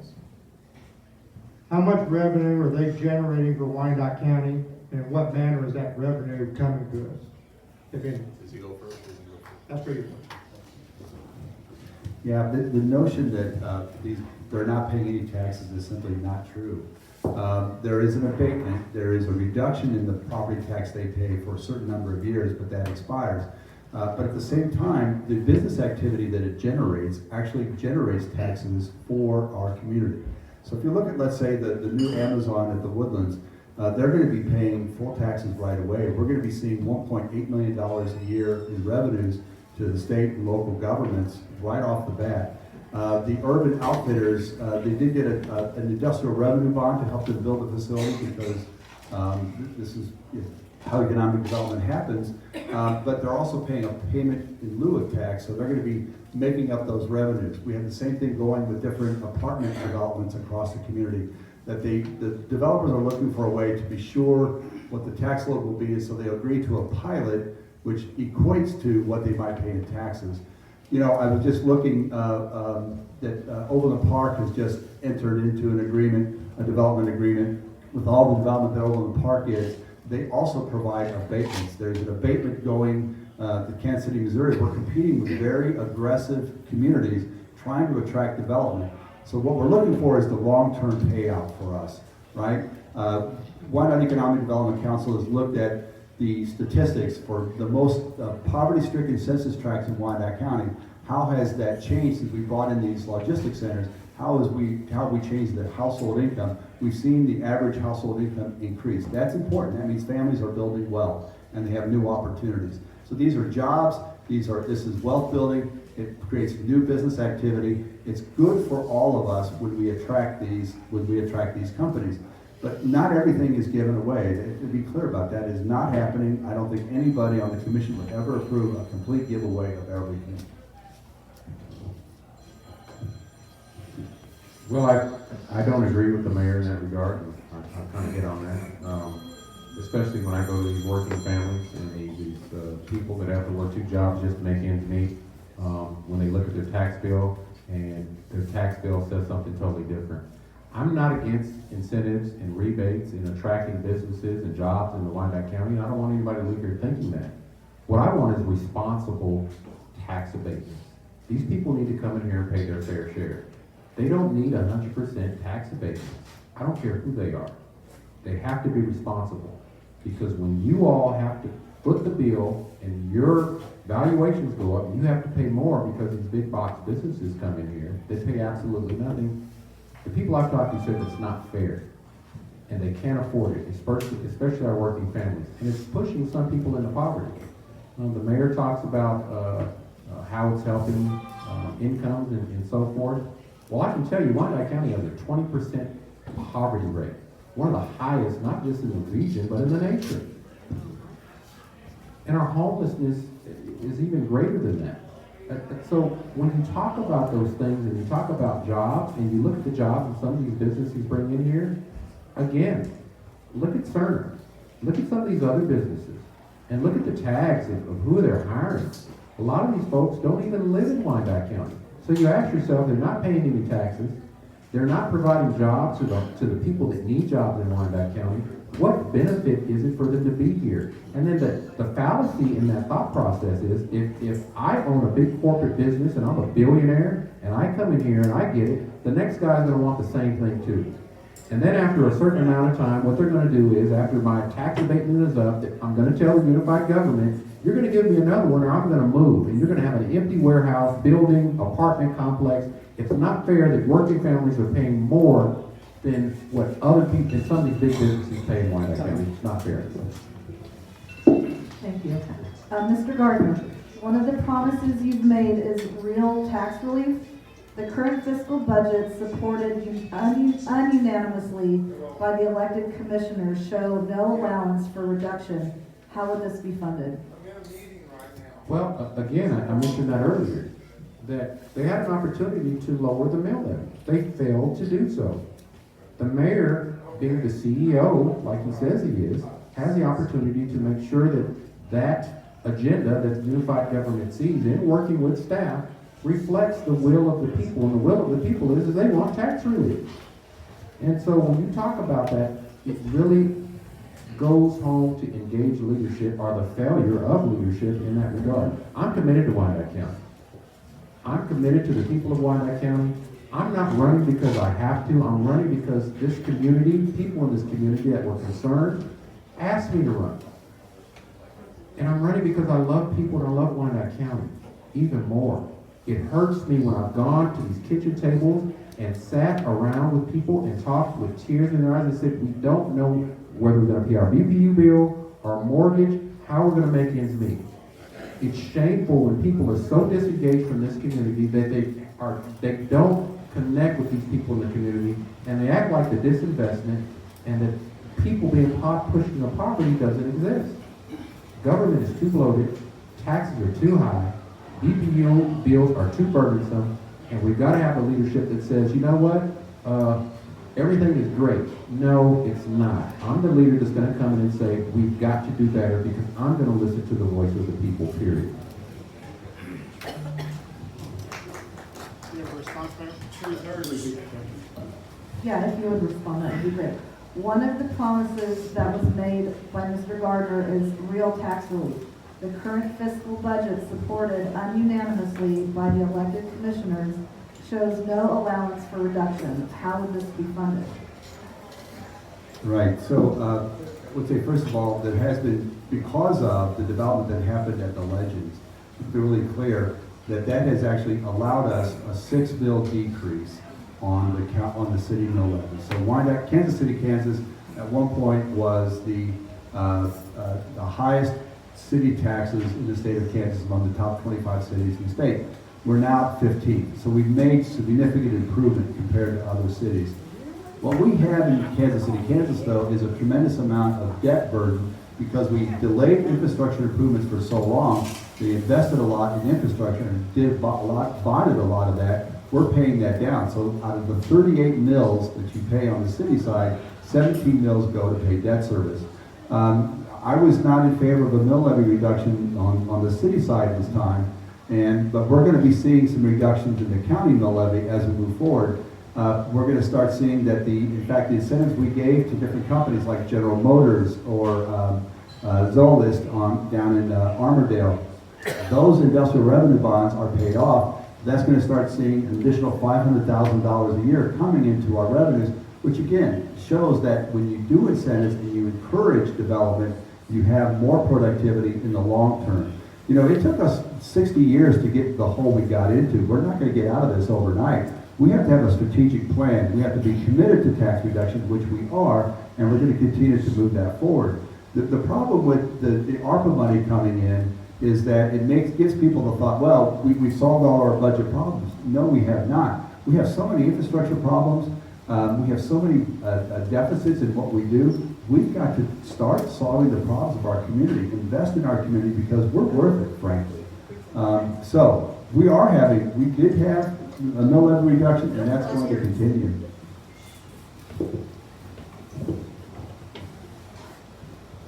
Speaker 1: How much revenue are they generating for Wyandotte County, and in what manner is that revenue coming to us? If any?
Speaker 8: Does he go first?
Speaker 1: That's for you.
Speaker 2: Yeah, the notion that they're not paying any taxes is simply not true. There is an abatement, there is a reduction in the property tax they pay for a certain number of years, but that expires. But at the same time, the business activity that it generates actually generates taxes for our community. So if you look at, let's say, the new Amazon at the Woodlands, they're going to be paying full taxes right away. We're going to be seeing $1.8 million a year in revenues to the state and local governments right off the bat. The Urban Outfitters, they did get an industrial revenue bond to help them build the facility because this is how economic development happens. But they're also paying a payment in lieu of tax, so they're going to be making up those revenues. We have the same thing going with different apartment developments across the community, that the developers are looking for a way to be sure what the tax load will be, so they agree to a pilot which equates to what they might pay in taxes. You know, I was just looking that Overland Park has just entered into an agreement, a development agreement with all the development that Overland Park is. They also provide abatements. There's an abatement going to Kansas City, Missouri. We're competing with very aggressive communities trying to attract development. So what we're looking for is the long-term payout for us, right? Wyandotte Economic Development Council has looked at the statistics for the most poverty-stricken census tracts in Wyandotte County. How has that changed since we brought in these logistics centers? How have we changed the household income? We've seen the average household income increase. That's important. That means families are building wealth and they have new opportunities. So these are jobs. This is wealth building. It creates new business activity. It's good for all of us when we attract these companies. But not everything is given away. To be clear about that, is not happening. I don't think anybody on the commission would ever approve a complete giveaway of everything.
Speaker 4: Well, I don't agree with the mayor in that regard. I kind of hit on that, especially when I go to these working families and these people that have to work 2 jobs just to make ends meet. When they look at their tax bill and their tax bill says something totally different. I'm not against incentives and rebates in attracting businesses and jobs in the Wyandotte County. I don't want anybody to leave here thinking that. What I want is responsible tax abatement. These people need to come in here and pay their fair share. They don't need 100% tax abatement. I don't care who they are. They have to be responsible. Because when you all have to foot the bill and your valuations go up, you have to pay more because these big box businesses come in here. They pay absolutely nothing. The people I've talked to said it's not fair. And they can't afford it, especially our working families. And it's pushing some people into poverty. The mayor talks about how it's helping incomes and so forth. Well, I can tell you, Wyandotte County has a 20% poverty rate. One of the highest, not just in the region, but in the nation. And our homelessness is even greater than that. So when you talk about those things and you talk about jobs and you look at the jobs that some of these businesses bring in here, again, look at Cerner. Look at some of these other businesses and look at the tags of who they're hiring. A lot of these folks don't even live in Wyandotte County. So you ask yourself, they're not paying any taxes. They're not providing jobs to the people that need jobs in Wyandotte County. What benefit is it for them to be here? And then the fallacy in that thought process is, if I own a big corporate business and I'm a billionaire and I come in here and I get it, the next guy's gonna want the same thing too. And then after a certain amount of time, what they're gonna do is, after my tax abatement is up, I'm gonna tell the unified government, you're gonna give me another one or I'm gonna move. And you're gonna have an empty warehouse, building, apartment complex. It's not fair that working families are paying more than what other people, and some of these big businesses pay in Wyandotte County. It's not fair.
Speaker 5: Thank you. Mr. Gardner, one of the promises you've made is real tax relief. The current fiscal budget, supported ununanimously by the elected commissioners, show no allowance for reduction. How would this be funded?
Speaker 4: Well, again, I mentioned that earlier, that they had an opportunity to lower the mill levy. They failed to do so. The mayor, being the CEO, like he says he is, has the opportunity to make sure that agenda that the unified government sees in working with staff reflects the will of the people. And the will of the people is they want tax relief. And so when you talk about that, it really goes home to engage leadership, or the failure of leadership in that regard. I'm committed to Wyandotte County. I'm committed to the people of Wyandotte County. I'm not running because I have to. I'm running because this community, people in this community that were concerned, asked me to run. And I'm running because I love people and I love Wyandotte County even more. It hurts me when I've gone to these kitchen tables and sat around with people and talked with tears in their eyes and said, we don't know whether we're going to pay our BPU bill, our mortgage, how we're going to make ends meet. It's shameful when people are so disengaged from this community that they don't connect with these people in the community, and they act like the disinvestment and that people being pushed into poverty doesn't exist. Government is too bloated, taxes are too high, BPU bills are too burdensome, and we've got to have a leadership that says, you know what, everything is great. No, it's not. I'm the leader that's going to come in and say, we've got to do better because I'm going to listen to the voice of the people, period.
Speaker 6: You have a response, Mayor?
Speaker 5: Yeah, if you would respond, that would be great. One of the promises that was made by Mr. Gardner is real tax relief. The current fiscal budget, supported ununanimously by the elected commissioners, shows no allowance for reduction. How would this be funded?
Speaker 2: Right, so I would say, first of all, there has been, because of the development that happened at the Legends, to be really clear, that has actually allowed us a 6 mil decrease on the city mill levy. So Wyandotte, Kansas City, Kansas, at one point was the highest city taxes in the state of Kansas, among the top 25 cities in the state. We're now at 15. So we've made significant improvement compared to other cities. What we have in Kansas City, Kansas, though, is a tremendous amount of debt burden because we delayed infrastructure improvements for so long. They invested a lot in infrastructure and bonded a lot of that. We're paying that down. So out of the 38 mills that you pay on the city side, 17 mills go to pay debt service. I was not in favor of a mill levy reduction on the city side this time, but we're going to be seeing some reductions in the county mill levy as we move forward. We're going to start seeing that in fact, the incentives we gave to different companies like General Motors or Zollist down in Armourdale. Those industrial revenue bonds are paid off. That's going to start seeing an additional $500,000 a year coming into our revenues, which again shows that when you do incentives and you encourage development, you have more productivity in the long term. You know, it took us 60 years to get the hole we got into. We're not going to get out of this overnight. We have to have a strategic plan. We have to be committed to tax reductions, which we are, and we're going to continue to move that forward. The problem with the ARPA money coming in is that it gives people the thought, well, we solved all our budget problems. No, we have not. We have so many infrastructure problems. We have so many deficits in what we do. We've got to start solving the problems of our community, invest in our community because we're worth it, frankly. So we did have a mill levy reduction, and that's going to continue.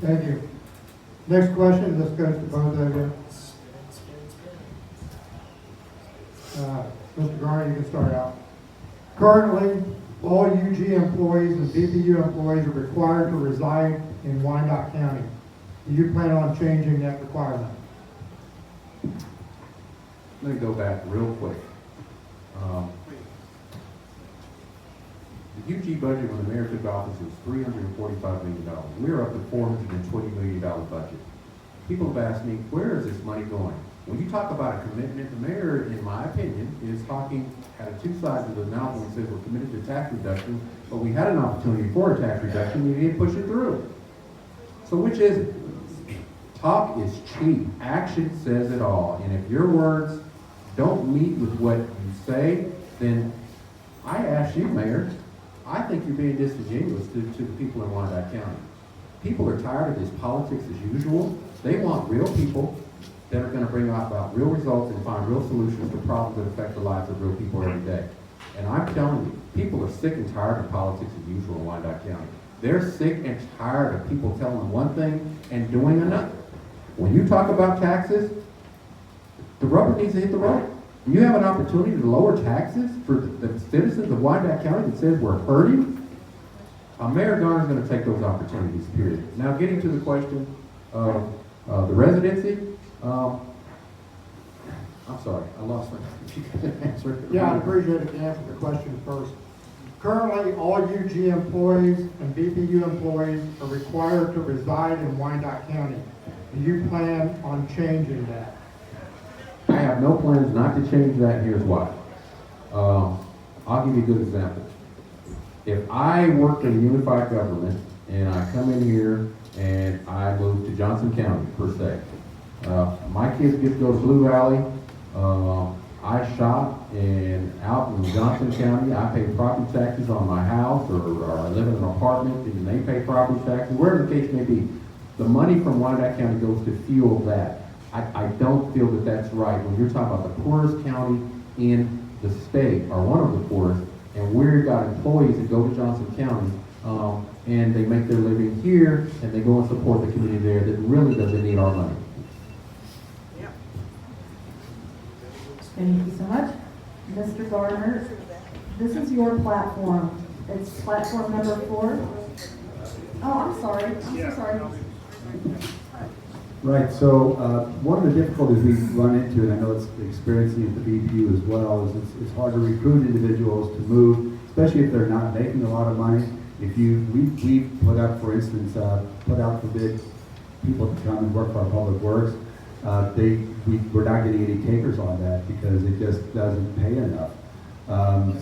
Speaker 1: Thank you. Next question, this goes to both of you. Mr. Gardner, you can start out. Currently, all UG employees and BPU employees are required to reside in Wyandotte County. Do you plan on changing that requirement?
Speaker 4: Let me go back real quick. The UG budget when the mayor took office was $345 million. We're up to $420 million budget. People have asked me, where is this money going? When you talk about a commitment, the mayor, in my opinion, is talking out of two sides of the mouth when he says we're committed to tax reduction, but we had an opportunity for a tax reduction and he didn't push it through. So which is it? Talk is cheap. Action says it all. And if your words don't meet with what you say, then I ask you, Mayor, I think you're being disingenuous to the people in Wyandotte County. People are tired of this politics as usual. They want real people that are going to bring about real results and find real solutions to problems that affect the lives of real people every day. And I'm telling you, people are sick and tired of politics as usual in Wyandotte County. They're sick and tired of people telling them one thing and doing another. When you talk about taxes, the rubber needs to hit the road. You have an opportunity to lower taxes for the citizens of Wyandotte County that says we're hurting. Mayor Gardner's going to take those opportunities, period. Now, getting to the question of the residency, I'm sorry, I lost my answer.
Speaker 1: Yeah, I appreciate it. Answer the question first. Currently, all UG employees and BPU employees are required to reside in Wyandotte County. Do you plan on changing that?
Speaker 4: I have no plans not to change that, and here's why. I'll give you a good example. If I worked in a unified government and I come in here and I move to Johnson County, per se, my kids get to go to Blue Valley, I shop out in Johnson County, I pay property taxes on my house, or I live in an apartment and they pay property taxes, wherever the case may be. The money from Wyandotte County goes to fuel that. I don't feel that that's right. When you're talking about the poorest county in the state, or one of the poorest, and we've got employees that go to Johnson County, and they make their living here, and they go and support the community there that really doesn't need our money.
Speaker 5: Thank you so much. Mr. Gardner, this is your platform. It's platform number 4. Oh, I'm sorry. I'm so sorry.
Speaker 2: Right, so one of the difficulties we run into, and I know it's experiencing at the BPU as well, is it's hard to recruit individuals to move, especially if they're not making a lot of money. We put up, for instance, put out for bid people to come and work for our public works. We're not getting any takers on that because it just doesn't pay enough.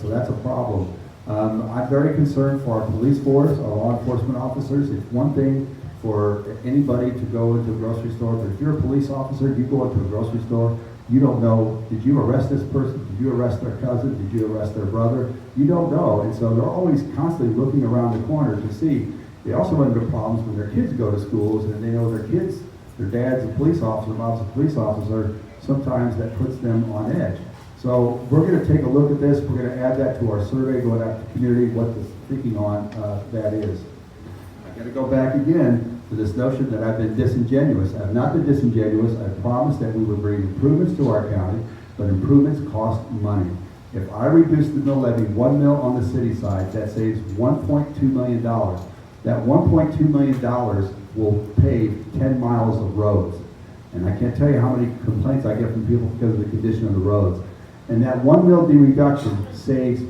Speaker 2: So that's a problem. I'm very concerned for our police force, our law enforcement officers. It's one thing for anybody to go into a grocery store, but if you're a police officer, you go into a grocery store, you don't know, did you arrest this person? Did you arrest their cousin? Did you arrest their brother? You don't know, and so they're always constantly looking around the corner to see. They also run into problems when their kids go to schools and they know their kids, their dad's a police officer, mom's a police officer. Sometimes that puts them on edge. So we're going to take a look at this. We're going to add that to our survey, going out to the community, what the thinking on that is. I got to go back again to this notion that I've been disingenuous. I've not been disingenuous. I promised that we would bring improvements to our county, but improvements cost money. If I reduce the mill levy 1 mil on the city side, that saves $1.2 million. That $1.2 million will pave 10 miles of roads. And I can't tell you how many complaints I get from people because of the condition of the roads. And that 1 mil D reduction saves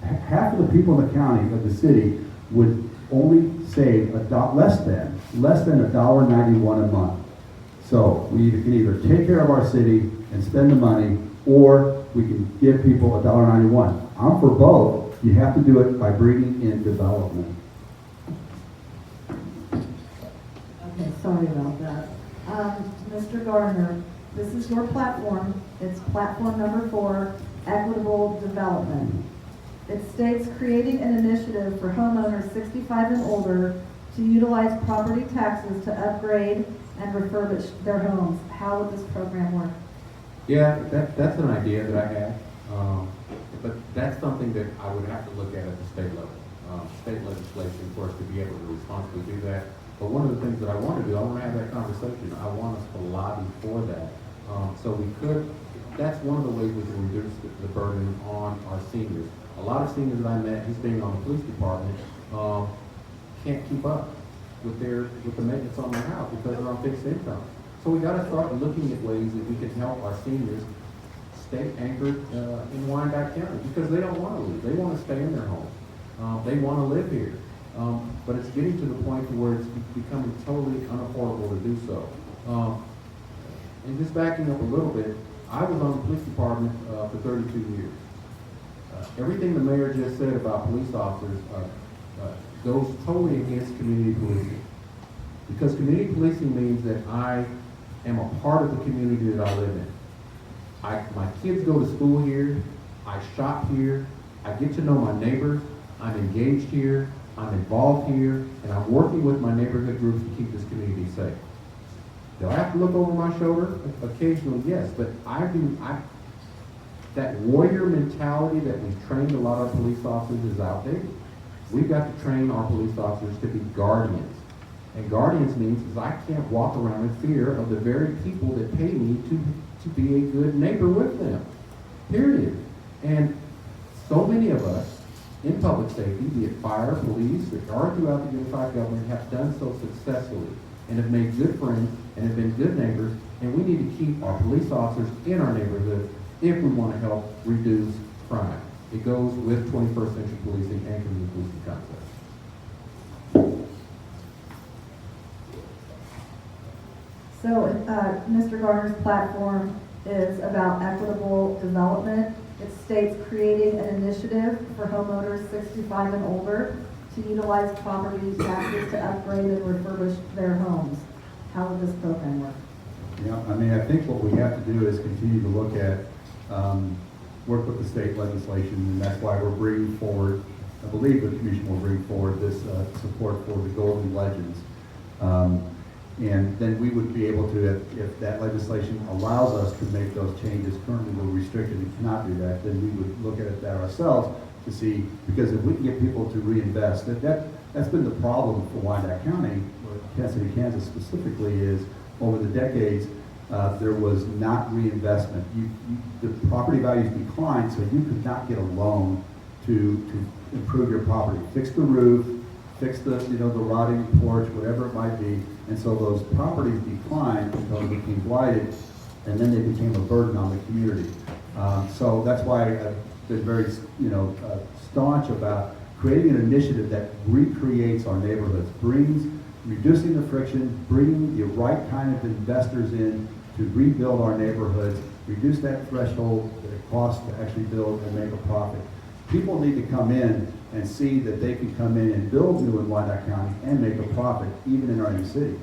Speaker 2: half of the people in the county, of the city, would only save less than $1.91 a month. So we can either take care of our city and spend the money, or we can give people $1.91. I'm for both. You have to do it by bringing in development.
Speaker 5: Okay, sorry about that. Mr. Gardner, this is your platform. It's platform number 4, equitable development. It states creating an initiative for homeowners 65 and older to utilize property taxes to upgrade and refurbish their homes. How would this program work?
Speaker 4: Yeah, that's an idea that I have, but that's something that I would have to look at the state level. State legislation, for us to be able to responsibly do that. But one of the things that I want to do, I want to have that conversation. I want us to lobby for that. So we could, that's one of the ways we can reduce the burden on our seniors. A lot of seniors that I met, just being on the police department, can't keep up with the maintenance on their house because they're on fixed income. So we got to start looking at ways that we can help our seniors stay anchored in Wyandotte County, because they don't want to leave. They want to stay in their home. They want to live here. But it's getting to the point where it's becoming totally unaffordable to do so. And just backing up a little bit, I was on the police department for 32 years. Everything the mayor just said about police officers goes totally against community policing. Because community policing means that I am a part of the community that I live in. My kids go to school here, I shop here, I get to know my neighbors, I'm engaged here, I'm involved here, and I'm working with my neighborhood groups to keep this community safe. Do I have to look over my shoulder? Occasionally, yes, but that warrior mentality that we've trained a lot of police officers is outdated. We've got to train our police officers to be guardians. And guardians means is I can't walk around in fear of the very people that pay me to be a good neighbor with them, period. And so many of us in public safety, be it fire, police, or throughout the unified government, have done so successfully and have made good friends and have been good neighbors, and we need to keep our police officers in our neighborhoods if we want to help reduce crime. It goes with 21st century policing and community policing concepts.
Speaker 5: So Mr. Gardner's platform is about equitable development. It states creating an initiative for homeowners 65 and older to utilize property taxes to upgrade and refurbish their homes. How would this program work?
Speaker 2: Yeah, I mean, I think what we have to do is continue to look at, work with the state legislation, and that's why we're bringing forward, I believe the commission will bring forward this support for the Golden Legends. And then we would be able to, if that legislation allows us to make those changes, currently we're restricted and cannot do that, then we would look at that ourselves to see, because if we can get people to reinvest, that's been the problem for Wyandotte County, or Kansas City, Kansas specifically, is over the decades, there was not reinvestment. The property values declined, so you could not get a loan to improve your property, fix the roof, fix the rotting porch, whatever it might be. And so those properties declined until they became blighted, and then they became a burden on the community. So that's why I've been very staunch about creating an initiative that recreates our neighborhoods, reducing the friction, bringing the right kind of investors in to rebuild our neighborhoods, reduce that threshold that it costs to actually build and make a profit. People need to come in and see that they can come in and build new in Wyandotte County and make a profit, even in our new city.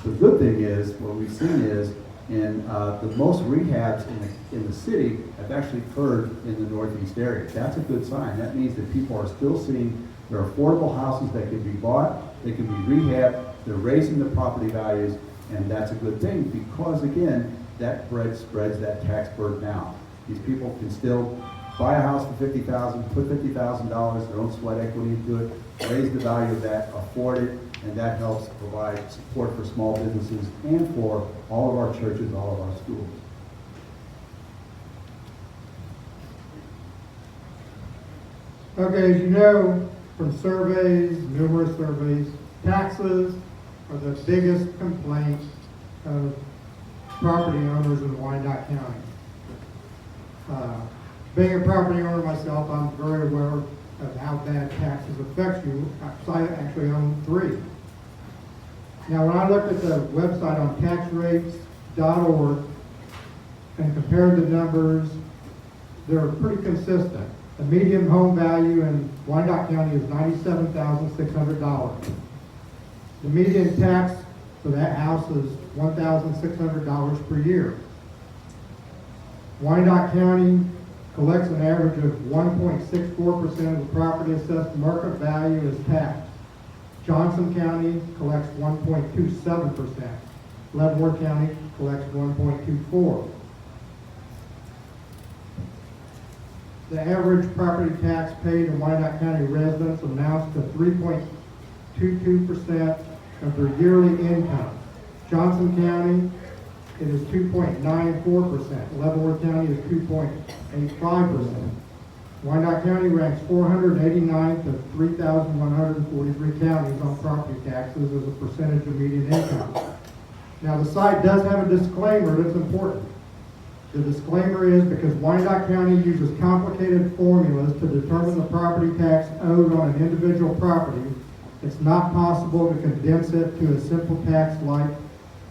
Speaker 2: The good thing is, what we've seen is, in the most rehabs in the city have actually occurred in the northeast area. That's a good sign. That means that people are still seeing there are affordable houses that can be bought, they can be rehabbed, they're raising the property values, and that's a good thing because, again, that spreads that tax burden out. These people can still buy a house for $50,000, put $50,000, their own sweat equity into it, raise the value of that, afford it, and that helps provide support for small businesses and for all of our churches, all of our schools.
Speaker 1: Okay, as you know from surveys, numerous surveys, taxes are the biggest complaint of property owners in Wyandotte County. Being a property owner myself, I'm very aware of how bad taxes affect you. I actually own 3. Now, when I looked at the website on taxrates.org and compared the numbers, they're pretty consistent. The median home value in Wyandotte County is $97,600. The median tax for that house is $1,600 per year. Wyandotte County collects an average of 1.64% of the property assessed market value as taxed. Johnson County collects 1.27%. Leavenworth County collects 1.24%. The average property tax paid in Wyandotte County residents amounts to 3.22% of their yearly income. Johnson County, it is 2.94%. Leavenworth County is 2.85%. Wyandotte County ranks 489th of 3,143 counties on property taxes as a percentage of median income. Now, the site does have a disclaimer that's important. The disclaimer is because Wyandotte County uses complicated formulas to determine the property tax owed on an individual property, it's not possible to condense it to a simple tax like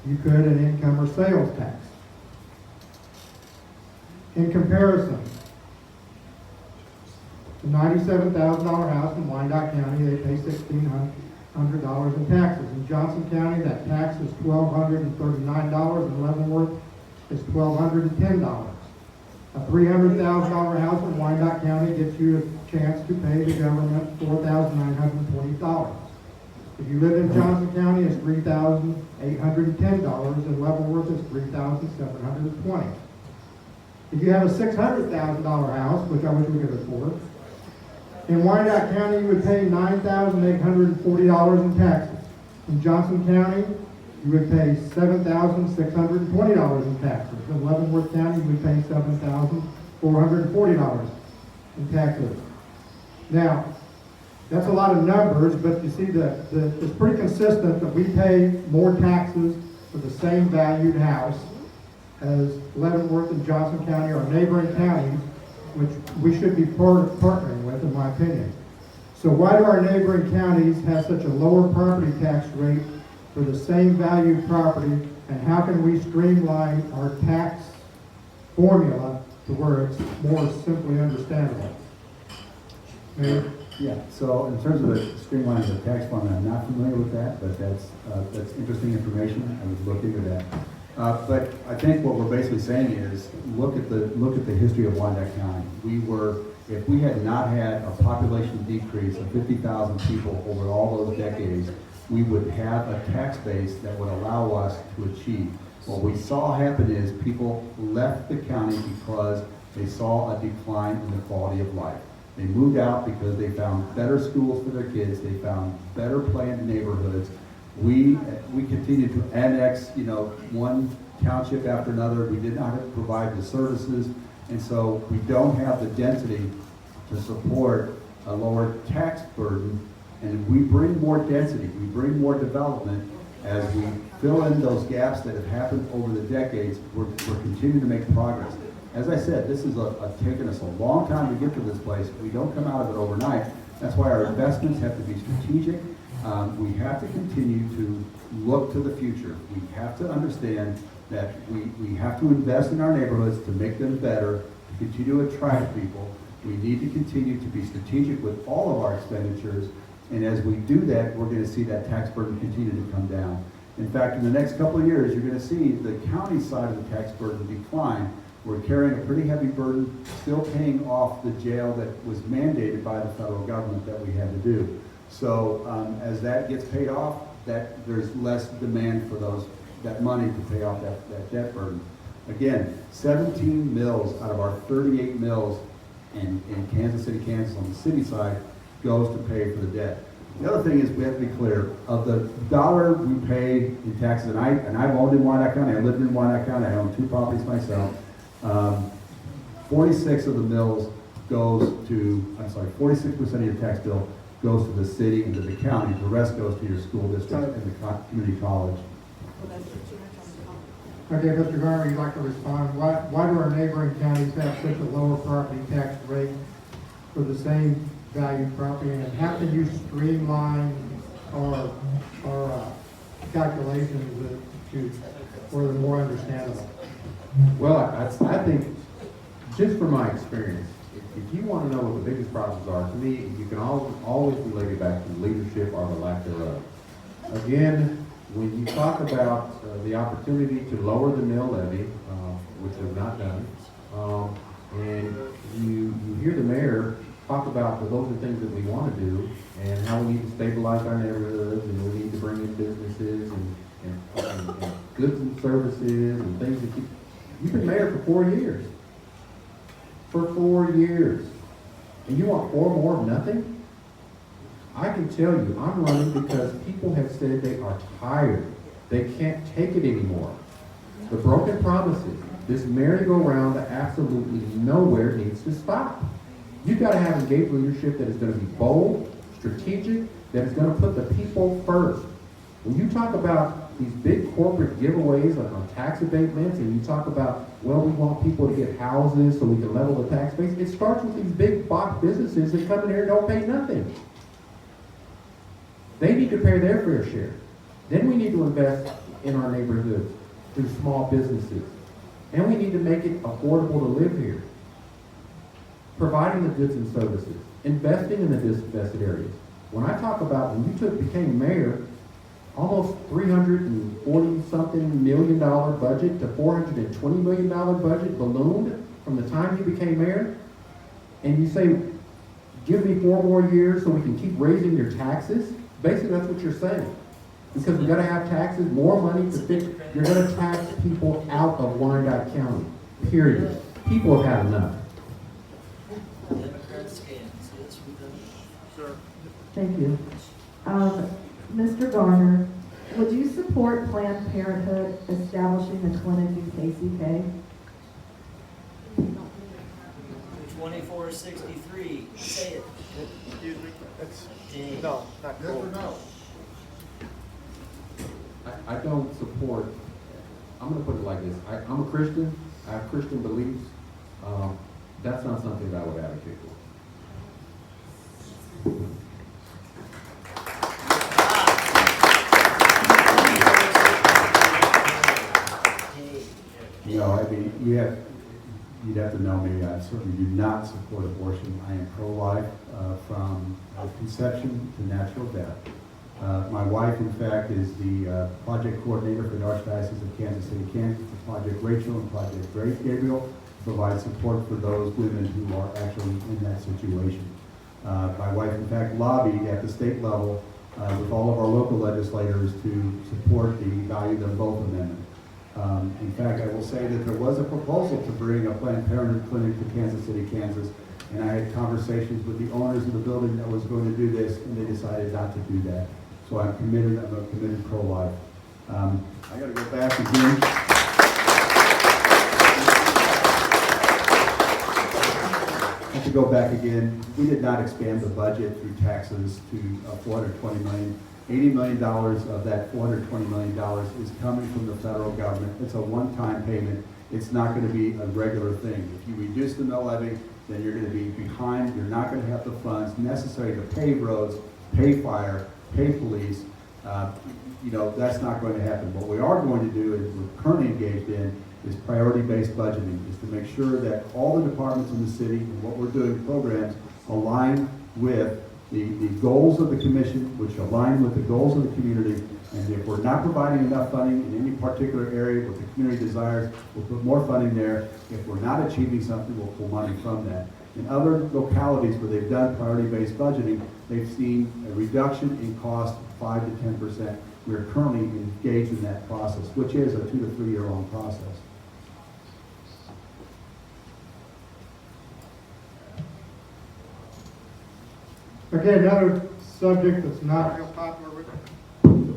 Speaker 1: you could an income or sales tax. In comparison, the $97,000 house in Wyandotte County, they pay $1,600 in taxes. In Johnson County, that tax is $1,239. In Leavenworth, it's $1,210. A $300,000 house in Wyandotte County gets you a chance to pay the government $4,920. If you live in Johnson County, it's $3,810. In Leavenworth, it's $3,720. If you have a $600,000 house, which I wish we could afford, in Wyandotte County, you would pay $9,840 in taxes. In Johnson County, you would pay $7,620 in taxes. In Leavenworth County, you would pay $7,440 in taxes. Now, that's a lot of numbers, but you see it's pretty consistent that we pay more taxes for the same valued house as Leavenworth and Johnson County, our neighboring counties, which we should be partnering with, in my opinion. So why do our neighboring counties have such a lower property tax rate for the same valued property, and how can we streamline our tax formula to where it's more simply understandable? Mayor?
Speaker 2: Yeah, so in terms of the streamlining of the tax formula, I'm not familiar with that, but that's interesting information. I would look into that. But I think what we're basically saying is look at the history of Wyandotte County. If we had not had a population decrease of 50,000 people over all those decades, we would have a tax base that would allow us to achieve. What we saw happen is people left the county because they saw a decline in the quality of life. They moved out because they found better schools for their kids, they found better planned neighborhoods. We continued to annex, one township after another. We did not provide the services, and so we don't have the density to support a lower tax burden. And we bring more density, we bring more development as we fill in those gaps that have happened over the decades. We're continuing to make progress. As I said, this is taken us a long time to get to this place. We don't come out of it overnight. That's why our investments have to be strategic. We have to continue to look to the future. We have to understand that we have to invest in our neighborhoods to make them better, to continue to attract people. We need to continue to be strategic with all of our expenditures. And as we do that, we're going to see that tax burden continue to come down. In fact, in the next couple of years, you're going to see the county side of the tax burden decline. We're carrying a pretty heavy burden, still paying off the jail that was mandated by the federal government that we had to do. So as that gets paid off, there's less demand for that money to pay off that debt burden. Again, 17 mills out of our 38 mills in Kansas City, Kansas on the city side goes to pay for the debt. The other thing is we have to be clear, of the dollar we pay in taxes, and I've owned in Wyandotte County, I lived in Wyandotte County, I own 2 properties myself. 46 of the mills 46% of your tax bill goes to the city and to the county. The rest goes to your school district and the community college.
Speaker 1: Okay, Mr. Garner, you'd like to respond? Why do our neighboring counties have such a lower property tax rate for the same valued property? And how can you streamline our calculations where they're more understandable?
Speaker 4: Well, I think, just from my experience, if you want to know what the biggest problems are, to me, you can always relate it back to leadership or the lack thereof. Again, when you talk about the opportunity to lower the mill levy, which was not done, and you hear the mayor talk about, well, those are things that we want to do, and how we need to stabilize our neighborhoods, and we need to bring in businesses and goods and services and things that you've been mayor for 4 years. For 4 years. And you want 4 more of nothing? I can tell you, I'm running because people have said they are tired. They can't take it anymore. The broken promises, this merry-go-round that absolutely nowhere needs to stop. You've got to have engaged leadership that is going to be bold, strategic, that is going to put the people first. When you talk about these big corporate giveaways on tax abatements, and you talk about, well, we want people to get houses so we can level the tax base, it starts with these big box businesses that come in here and don't pay nothing. They need to pay their fair share. Then we need to invest in our neighborhoods through small businesses. And we need to make it affordable to live here. Providing the goods and services, investing in the disinvested areas. When I talk about when you became mayor, almost $340-something million budget to $420 million budget ballooned from the time you became mayor, and you say, give me 4 more years so we can keep raising your taxes. Basically, that's what you're saying. Because we got to have taxes, more money to fix. You're going to tax people out of Wyandotte County. Period. People have had enough.
Speaker 3: Democrats can, yes, we do.
Speaker 6: Sir.
Speaker 5: Thank you. Mr. Garner, would you support Planned Parenthood establishing a clinic in KCK?
Speaker 3: 2463, say it.
Speaker 6: Excuse me?
Speaker 3: Dang.
Speaker 6: No, not cool.
Speaker 1: no?
Speaker 4: I don't support, I'm going to put it like this. I'm a Christian. I have Christian beliefs. That's not something that I would advocate for.
Speaker 2: You know, I mean, you'd have to know me. I certainly do not support abortion. I am pro-life from conception to natural death. My wife, in fact, is the project coordinator for the Archdiocese of Kansas City, Kansas, for Project Rachel and Project Gabriel, to provide support for those women who are actually in that situation. My wife, in fact, lobbied at the state level with all of our local legislators to support the value of both amendments. In fact, I will say that there was a proposal to bring a Planned Parenthood clinic to Kansas City, Kansas, and I had conversations with the owners of the building that was going to do this, and they decided not to do that. So I'm a committed pro-life. I got to go back again. I have to go back again. We did not expand the budget through taxes to $420 million. $80 million of that $420 million is coming from the federal government. It's a one-time payment. It's not going to be a regular thing. If you reduce the mill levy, then you're going to be behind. You're not going to have the funds necessary to pave roads, pay fire, pay police. You know, that's not going to happen. What we are going to do, and we're currently engaged in, is priority-based budgeting, is to make sure that all the departments in the city and what we're doing programs align with the goals of the commission, which align with the goals of the community. And if we're not providing enough funding in any particular area what the community desires, we'll put more funding there. If we're not achieving something, we'll pull money from that. In other localities where they've done priority-based budgeting, they've seen a reduction in cost of 5 to 10%. We're currently engaged in that process, which is a 2 to 3 year long process.
Speaker 1: Okay, another subject that's not
Speaker 6: Real popular with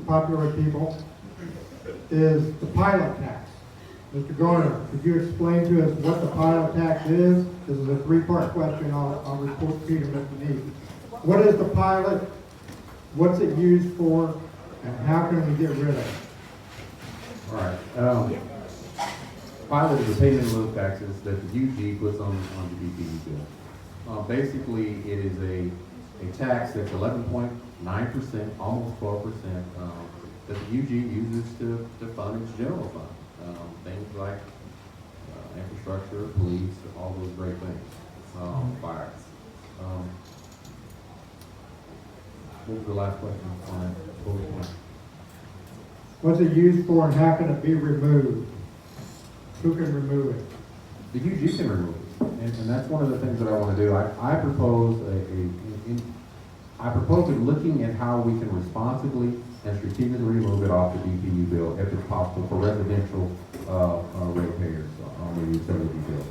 Speaker 1: popular with people is the pilot tax. Mr. Garner, could you explain to us what the pilot tax is? This is a 3-part question. I'll report to Peter if you need. What is the pilot? What's it used for? And how can we get rid of it?
Speaker 4: All right. Pilot is a payment in lieu of taxes that the UG puts on the DPU bill. Basically, it is a tax that's 11.9%, almost 12%, that the UG uses to fund its general fund. Things like infrastructure, police, all those great things, fire. What was the last question on that bullet point?
Speaker 1: What's it used for and how can it be removed? Who can remove it?
Speaker 4: The UG can remove it, and that's one of the things that I want to do. I propose I propose looking at how we can responsibly and strategically remove it off the DPU bill if it's possible for residential ratepayers on the utility bill.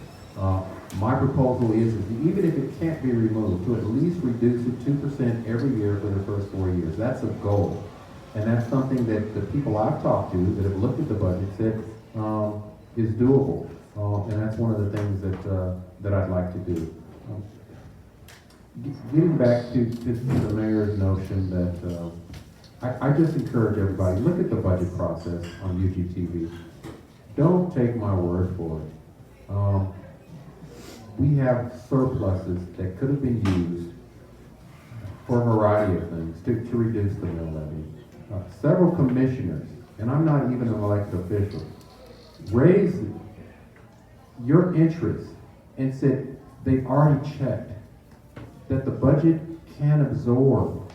Speaker 4: My proposal is that even if it can't be removed, to at least reduce it 2% every year for the first 4 years. That's a goal. And that's something that the people I've talked to that have looked at the budget said is doable. And that's one of the things that I'd like to do. Getting back to the mayor's notion that I just encourage everybody, look at the budget process on UGTV. Don't take my word for it. We have surpluses that could have been used for a variety of things to reduce the mill levy. Several commissioners, and I'm not even an elected official, raised your interest and said they've already checked that the budget can absorb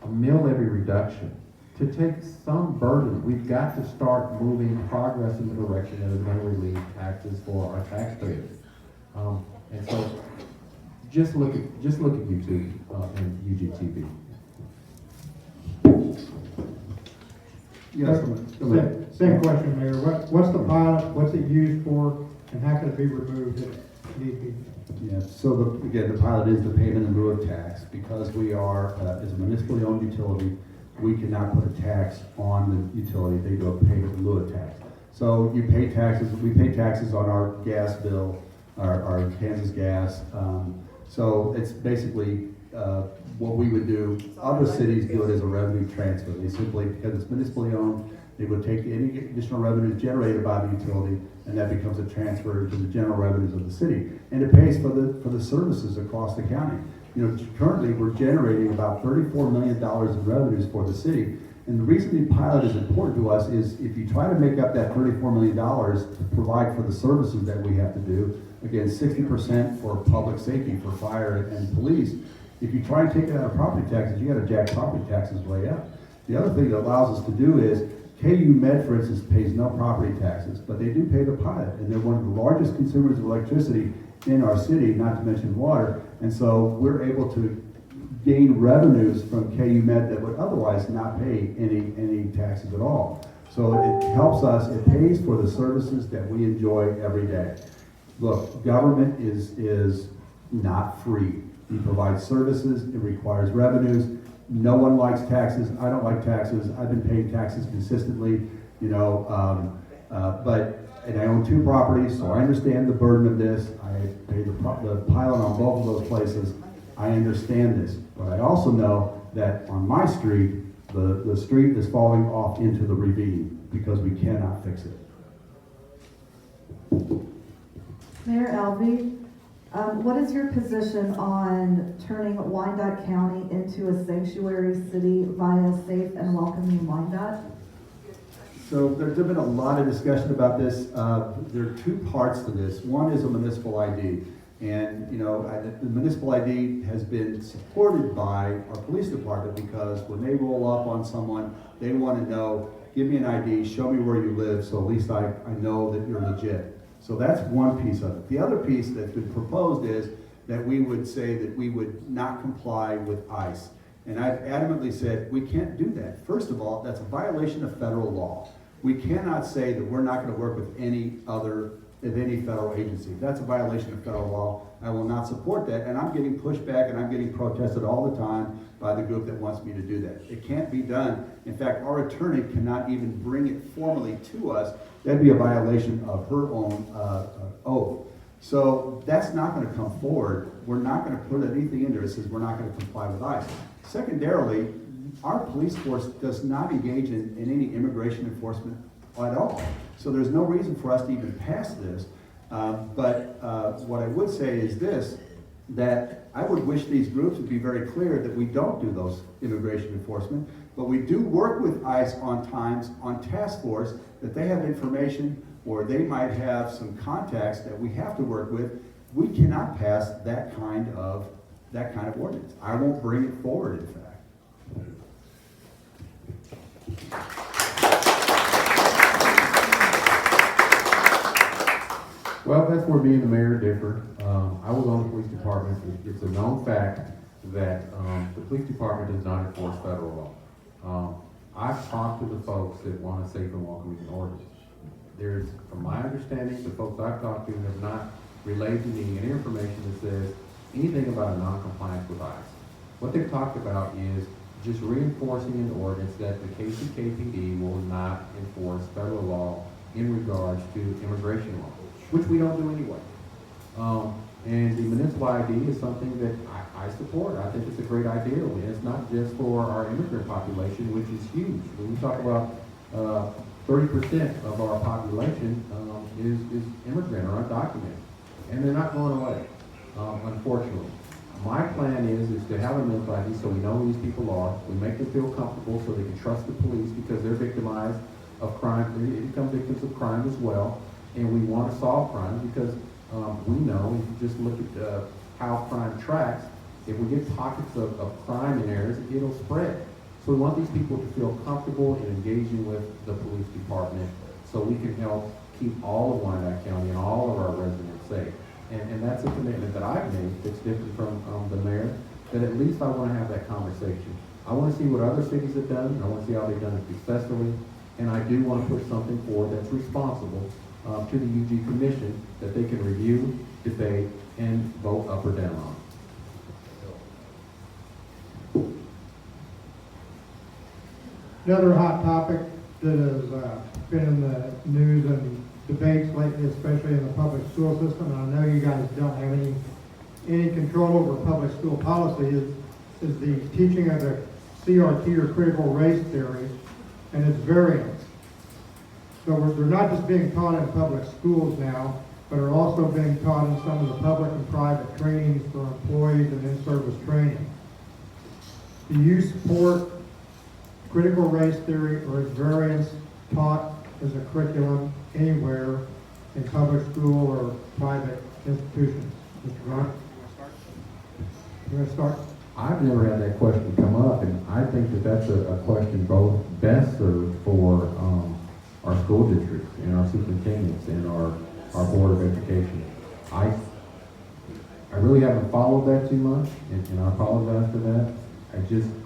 Speaker 4: a mill levy reduction. To take some burden, we've got to start moving progress in the direction that is going to relieve taxes for our taxpayers. And so, just look at YouTube and UGTV.
Speaker 2: Yes.
Speaker 1: Same question, Mayor. What's the pilot? What's it used for? And how can it be removed if need be?
Speaker 2: Yeah, so again, the pilot is the payment in lieu of tax. Because we are, as a municipally owned utility, we cannot put a tax on the utility. They do a payment in lieu of tax. So you pay taxes, we pay taxes on our gas bill, our Kansas gas. So it's basically what we would do. Other cities do it as a revenue transfer. They simply, because it's municipally owned, they would take any additional revenues generated by the utility, and that becomes a transfer to the general revenues of the city. And it pays for the services across the county. You know, currently we're generating about $34 million in revenues for the city. And the reason the pilot is important to us is if you try to make up that $34 million to provide for the services that we have to do, again, 60% for public safety, for fire and police, if you try and take it out of property taxes, you got to jack property taxes way up. The other thing that allows us to do is KU Med, for instance, pays no property taxes, but they do pay the pilot, and they're one of the largest consumers of electricity in our city, not to mention water, and so we're able to gain revenues from KU Med that would otherwise not pay any taxes at all. So it helps us, it pays for the services that we enjoy every day. Look, government is not free. We provide services, it requires revenues. No one likes taxes. I don't like taxes. I've been paying taxes consistently, you know, and I own 2 properties, so I understand the burden of this. I pay the pilot on both of those places. I understand this, but I also know that on my street, the street is falling off into the ravine because we cannot fix it.
Speaker 5: Mayor Alvey, what is your position on turning Wyandotte County into a sanctuary city via safe and welcoming Wyandotte?
Speaker 2: So there's been a lot of discussion about this. There are 2 parts to this. One is a municipal ID. And, you know, the municipal ID has been supported by our police department because when they roll up on someone, they want to know, give me an ID, show me where you live, so at least I know that you're legit. So that's one piece of it. The other piece that's been proposed is that we would say that we would not comply with ICE. And I've adamantly said, we can't do that. First of all, that's a violation of federal law. We cannot say that we're not going to work with any federal agency. That's a violation of federal law. I will not support that, and I'm getting pushback and I'm getting protested all the time by the group that wants me to do that. It can't be done. In fact, our attorney cannot even bring it formally to us. That'd be a violation of her own oath. So that's not going to come forward. we're not gonna put anything in there that says we're not gonna comply with ICE. Secondarily, our police force does not engage in any immigration enforcement at all. So there's no reason for us to even pass this. But what I would say is this, that I would wish these groups would be very clear that we don't do those immigration enforcement, but we do work with ICE on times on task force that they have information or they might have some contacts that we have to work with. We cannot pass that kind of ordinance. I won't bring it forward, in fact.
Speaker 4: Well, that's where me and the mayor differ. I was on the police department. It's a known fact that the police department does not enforce federal law. I've talked to the folks that want a safe and welcoming ordinance. There's, from my understanding, the folks I've talked to have not relayed to me any information that says anything about a non-compliance with ICE. What they've talked about is just reinforcing an ordinance that the KCKPD will not enforce federal law in regards to immigration law, which we don't do anyway. And the Municipal ID is something that I support. I think it's a great idea. And it's not just for our immigrant population, which is huge. When we talk about 30% of our population is immigrant or undocumented, and they're not going away, unfortunately. My plan is to have a Municipal ID so we know who these people are. We make them feel comfortable so they can trust the police because they're victimized of crime. They become victims of crime as well. And we want to solve crime because we know, if you just look at how crime tracks, if we get pockets of crime in areas, it'll spread. So we want these people to feel comfortable in engaging with the police department so we can help keep all of Wyandotte County and all of our residents safe. And that's a commitment that I've made that's different from the mayor, that at least I want to have that conversation. I want to see what other cities have done, and I want to see how they've done it successfully, and I do want to put something forward that's responsible to the UG Commission that they can review, debate, and vote up or down on.
Speaker 1: Another hot topic that has been in the news and debates lately, especially in the public school system, and I know you guys don't have any control over public school policy, is the teaching of the CRT or critical race theory and its variants. So they're not just being taught in public schools now, but are also being taught in some of the public and private trainings for employees and in-service training. Do you support critical race theory or its variants taught as a curriculum anywhere in public school or private institutions? Mr. Grant? You want to start?
Speaker 4: I've never had that question come up, and I think that that's a question both best served for our school districts and our superintendents and our Board of Education. I really haven't followed that too much, and I apologize for that.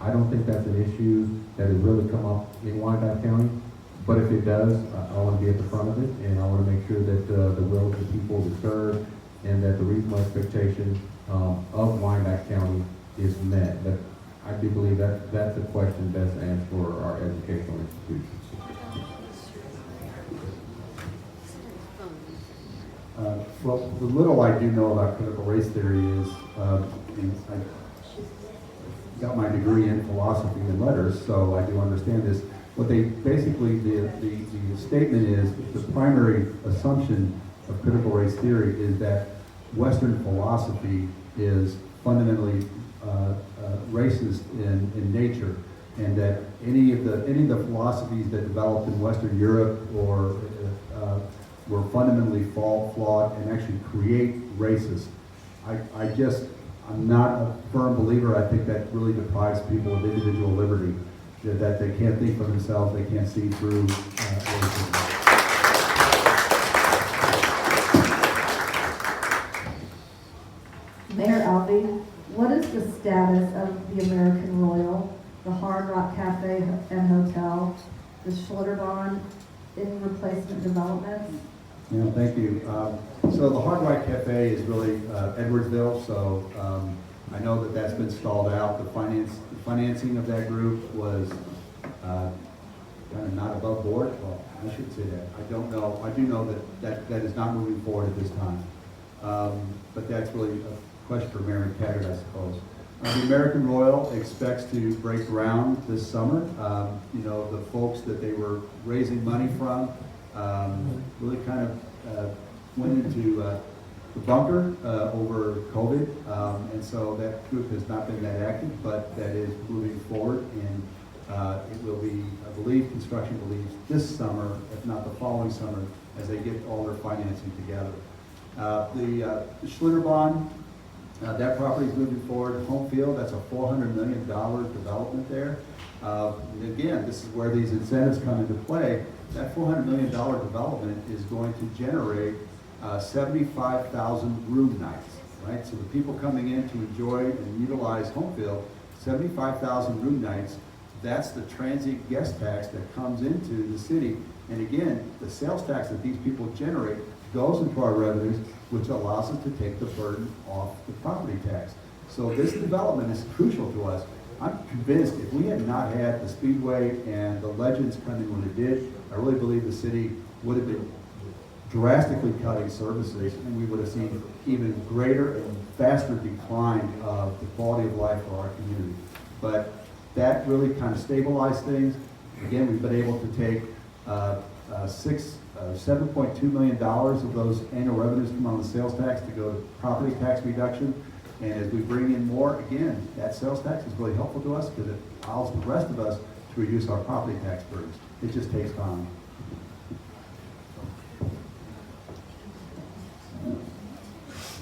Speaker 4: I don't think that's an issue that has really come up in Wyandotte County, but if it does, I want to be at the front of it, and I want to make sure that the will of the people is served, and that the reasonable expectation of Wyandotte County is met. But I do believe that that's a question best asked for our educational institutions.
Speaker 2: Well, the little I do know about critical race theory is, I got my degree in philosophy and letters, so I do understand this. What they basically, the statement is, the primary assumption of critical race theory is that Western philosophy is fundamentally racist in nature, and that any of the philosophies that developed in Western Europe or were fundamentally flawed and actually create racists. I'm not a firm believer. I think that really deprives people of individual liberty, that they can't think for themselves, they can't see through racism.
Speaker 5: Mayor Alvey, what is the status of the American Royal, the Hard Rock Cafe and Hotel, the Schlitterbahn in replacement developments?
Speaker 2: Yeah, thank you. So the Hard Rock Cafe is really Edwardsville, so I know that that's been stalled out. The financing of that group was kind of not above board. Well, I should say that. I don't know. I do know that is not moving forward at this time. But that's really question for Mary Taggart, I suppose. The American Royal expects to break ground this summer. You know, the folks that they were raising money from really kind of went into the bunker over COVID, and so that group has not been that active, but that is moving forward, and it will be, I believe, construction believes this summer, if not the following summer, as they get all their financing together. The Schlitterbahn, that property is moving forward. Home field, that's a $400 million development there. And again, this is where these incentives come into play. That $400 million development is going to generate 75,000 room nights, right? So the people coming in to enjoy and utilize home field, 75,000 room nights, that's the transient guest tax that comes into the city. And again, the sales tax that these people generate goes into our revenues, which allows us to take the burden off the property tax. So this development is crucial to us. I'm convinced if we had not had the Speedway and the Legends come in when it did, I really believe the city would have been drastically cutting services, and we would have seen even greater and faster decline of the quality of life for our community. But that really kind of stabilized things. Again, we've been able to take $7.2 million of those annual revenues come on the sales tax to go to property tax reduction. And as we bring in more, again, that sales tax is really helpful to us because it allows the rest of us to reduce our property tax burdens. It just takes time.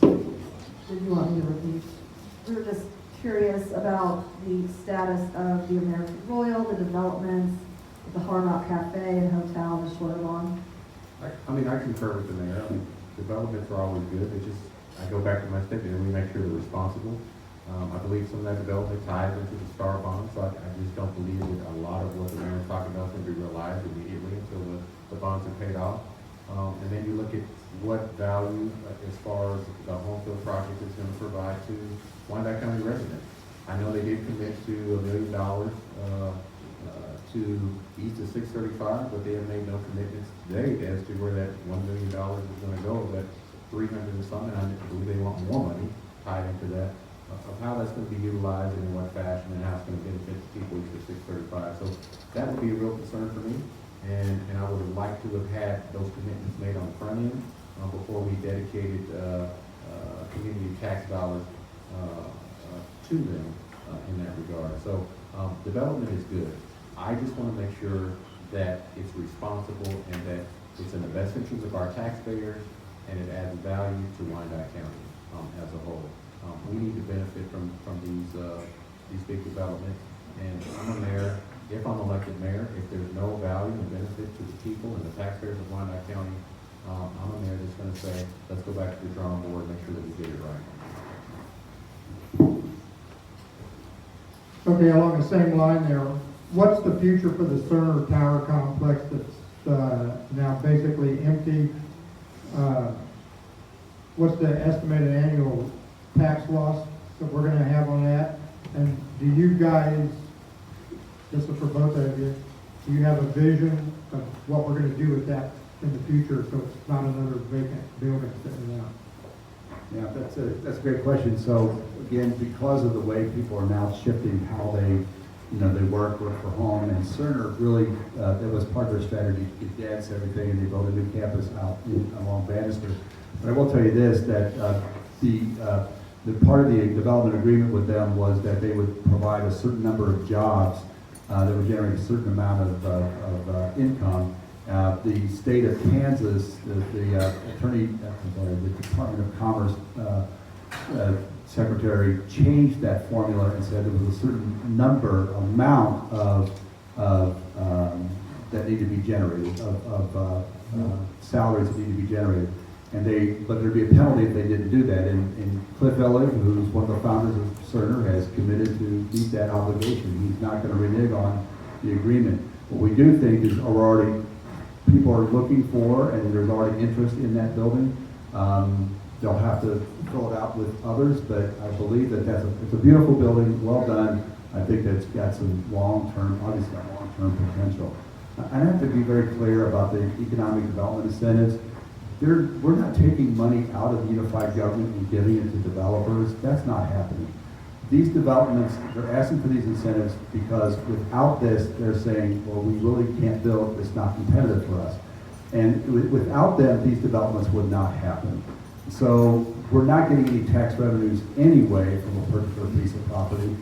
Speaker 8: Did you want me to repeat? We were just curious about the status of the American Royal, the developments, the Hard Rock Cafe and Hotel, the Schlitterbahn.
Speaker 4: I mean, I concur with the mayor. I mean, developments are always good. They just, I go back to my statement, and we make sure they're responsible. I believe some of that development ties into the STAR bond, so I just don't believe that a lot of what the mayor's talking about is going to be realized immediately until the bonds are paid off. And then you look at what value, as far as the home field project is going to provide to Wyandotte County residents. I know they did commit to $1 million to east of 635, but they have made no commitments today as to where that $1 million is going to go. That 300 and something, I believe they want more money tied into that, of how that's going to be utilized and in what fashion and how it's going to benefit the people east of 635. So that would be a real concern for me, and I would have liked to have had those commitments made on the front end before we dedicated community tax dollars to them in that regard. So development is good. I just want to make sure that it's responsible and that it's in the best interest of our taxpayers and it adds value to Wyandotte County as a whole. We need to benefit from these big developments. And I'm a mayor. If I'm elected mayor, if there's no value and benefit to the people and the taxpayers of Wyandotte County, I'm a mayor that's going to say, let's go back to the drawing board and make sure that we get it right.
Speaker 1: Okay, along the same line there, what's the future for the Cerner Tower complex that's now basically empty? What's the estimated annual tax loss that we're gonna have on that? And do you guys, this is for both of you, do you have a vision of what we're gonna do with that in the future so it's not another vacant building sitting out?
Speaker 2: Yeah, that's a great question. So again, because of the way people are now shifting how they work for home, and Cerner really, that was part of their strategy to advance everything, and they built a new campus out along Bannister. But I will tell you this, that the part of the development agreement with them was that they would provide a certain number of jobs that would generate a certain amount of income. The state of Kansas, the Department of Commerce secretary changed that formula and said there was a certain amount of that need to be generated, of salaries that need to be generated. But there'd be a penalty if they didn't do that. And Cliff Elliott, who's one of the founders of Cerner, has committed to meet that obligation. He's not going to renege on the agreement. What we do think is people are looking for, and there's already interest in that building. They'll have to fill it out with others, but I believe that it's a beautiful building, well done. I think that's got some long-term potential. I have to be very clear about the economic development incentives. we're not taking money out of unified government and giving it to developers. That's not happening. These developments, they're asking for these incentives because without this, they're saying, well, we really can't build, it's not competitive for us. And without them, these developments would not happen. So we're not getting any tax revenues anyway from a particular piece of property.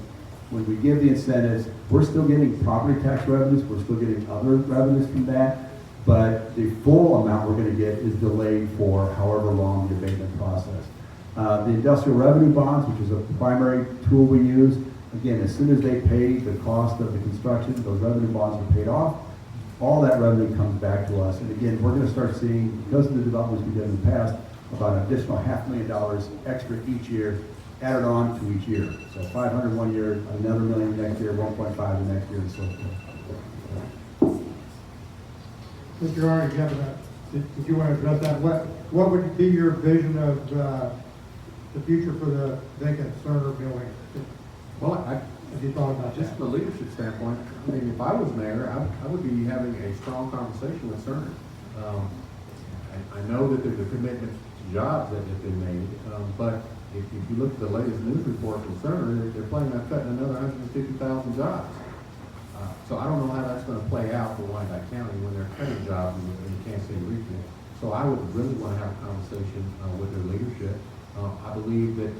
Speaker 2: When we give the incentives, we're still getting property tax revenues, we're still getting other revenues from that, but the full amount we're gonna get is delayed for however long the abatement process. The industrial revenue bonds, which is a primary tool we use, again, as soon as they pay the cost of the construction, those revenue bonds are paid off, all that revenue comes back to us. And again, we're gonna start seeing, because of the developments we did in the past, about an additional $500,000 extra each year added on to each year. So 500 one year, another million next year, 1.5 the next year, and so forth.
Speaker 1: Mr. Gardner, did you want to address that? What would be your vision of the future for the vacant Cerner building?
Speaker 4: Well,
Speaker 1: Have you thought about
Speaker 4: just
Speaker 1: that?
Speaker 4: from a leadership standpoint, I mean, if I was mayor, I would be having a strong conversation with Cerner. I know that there's a commitment to jobs that have been made, but if you look at the latest news report from Cerner, they're planning on cutting another 150,000 jobs. So I don't know how that's going to play out for Wyandotte County when they're cutting jobs in the Kansas City region. So I would really want to have a conversation with their leadership. I believe that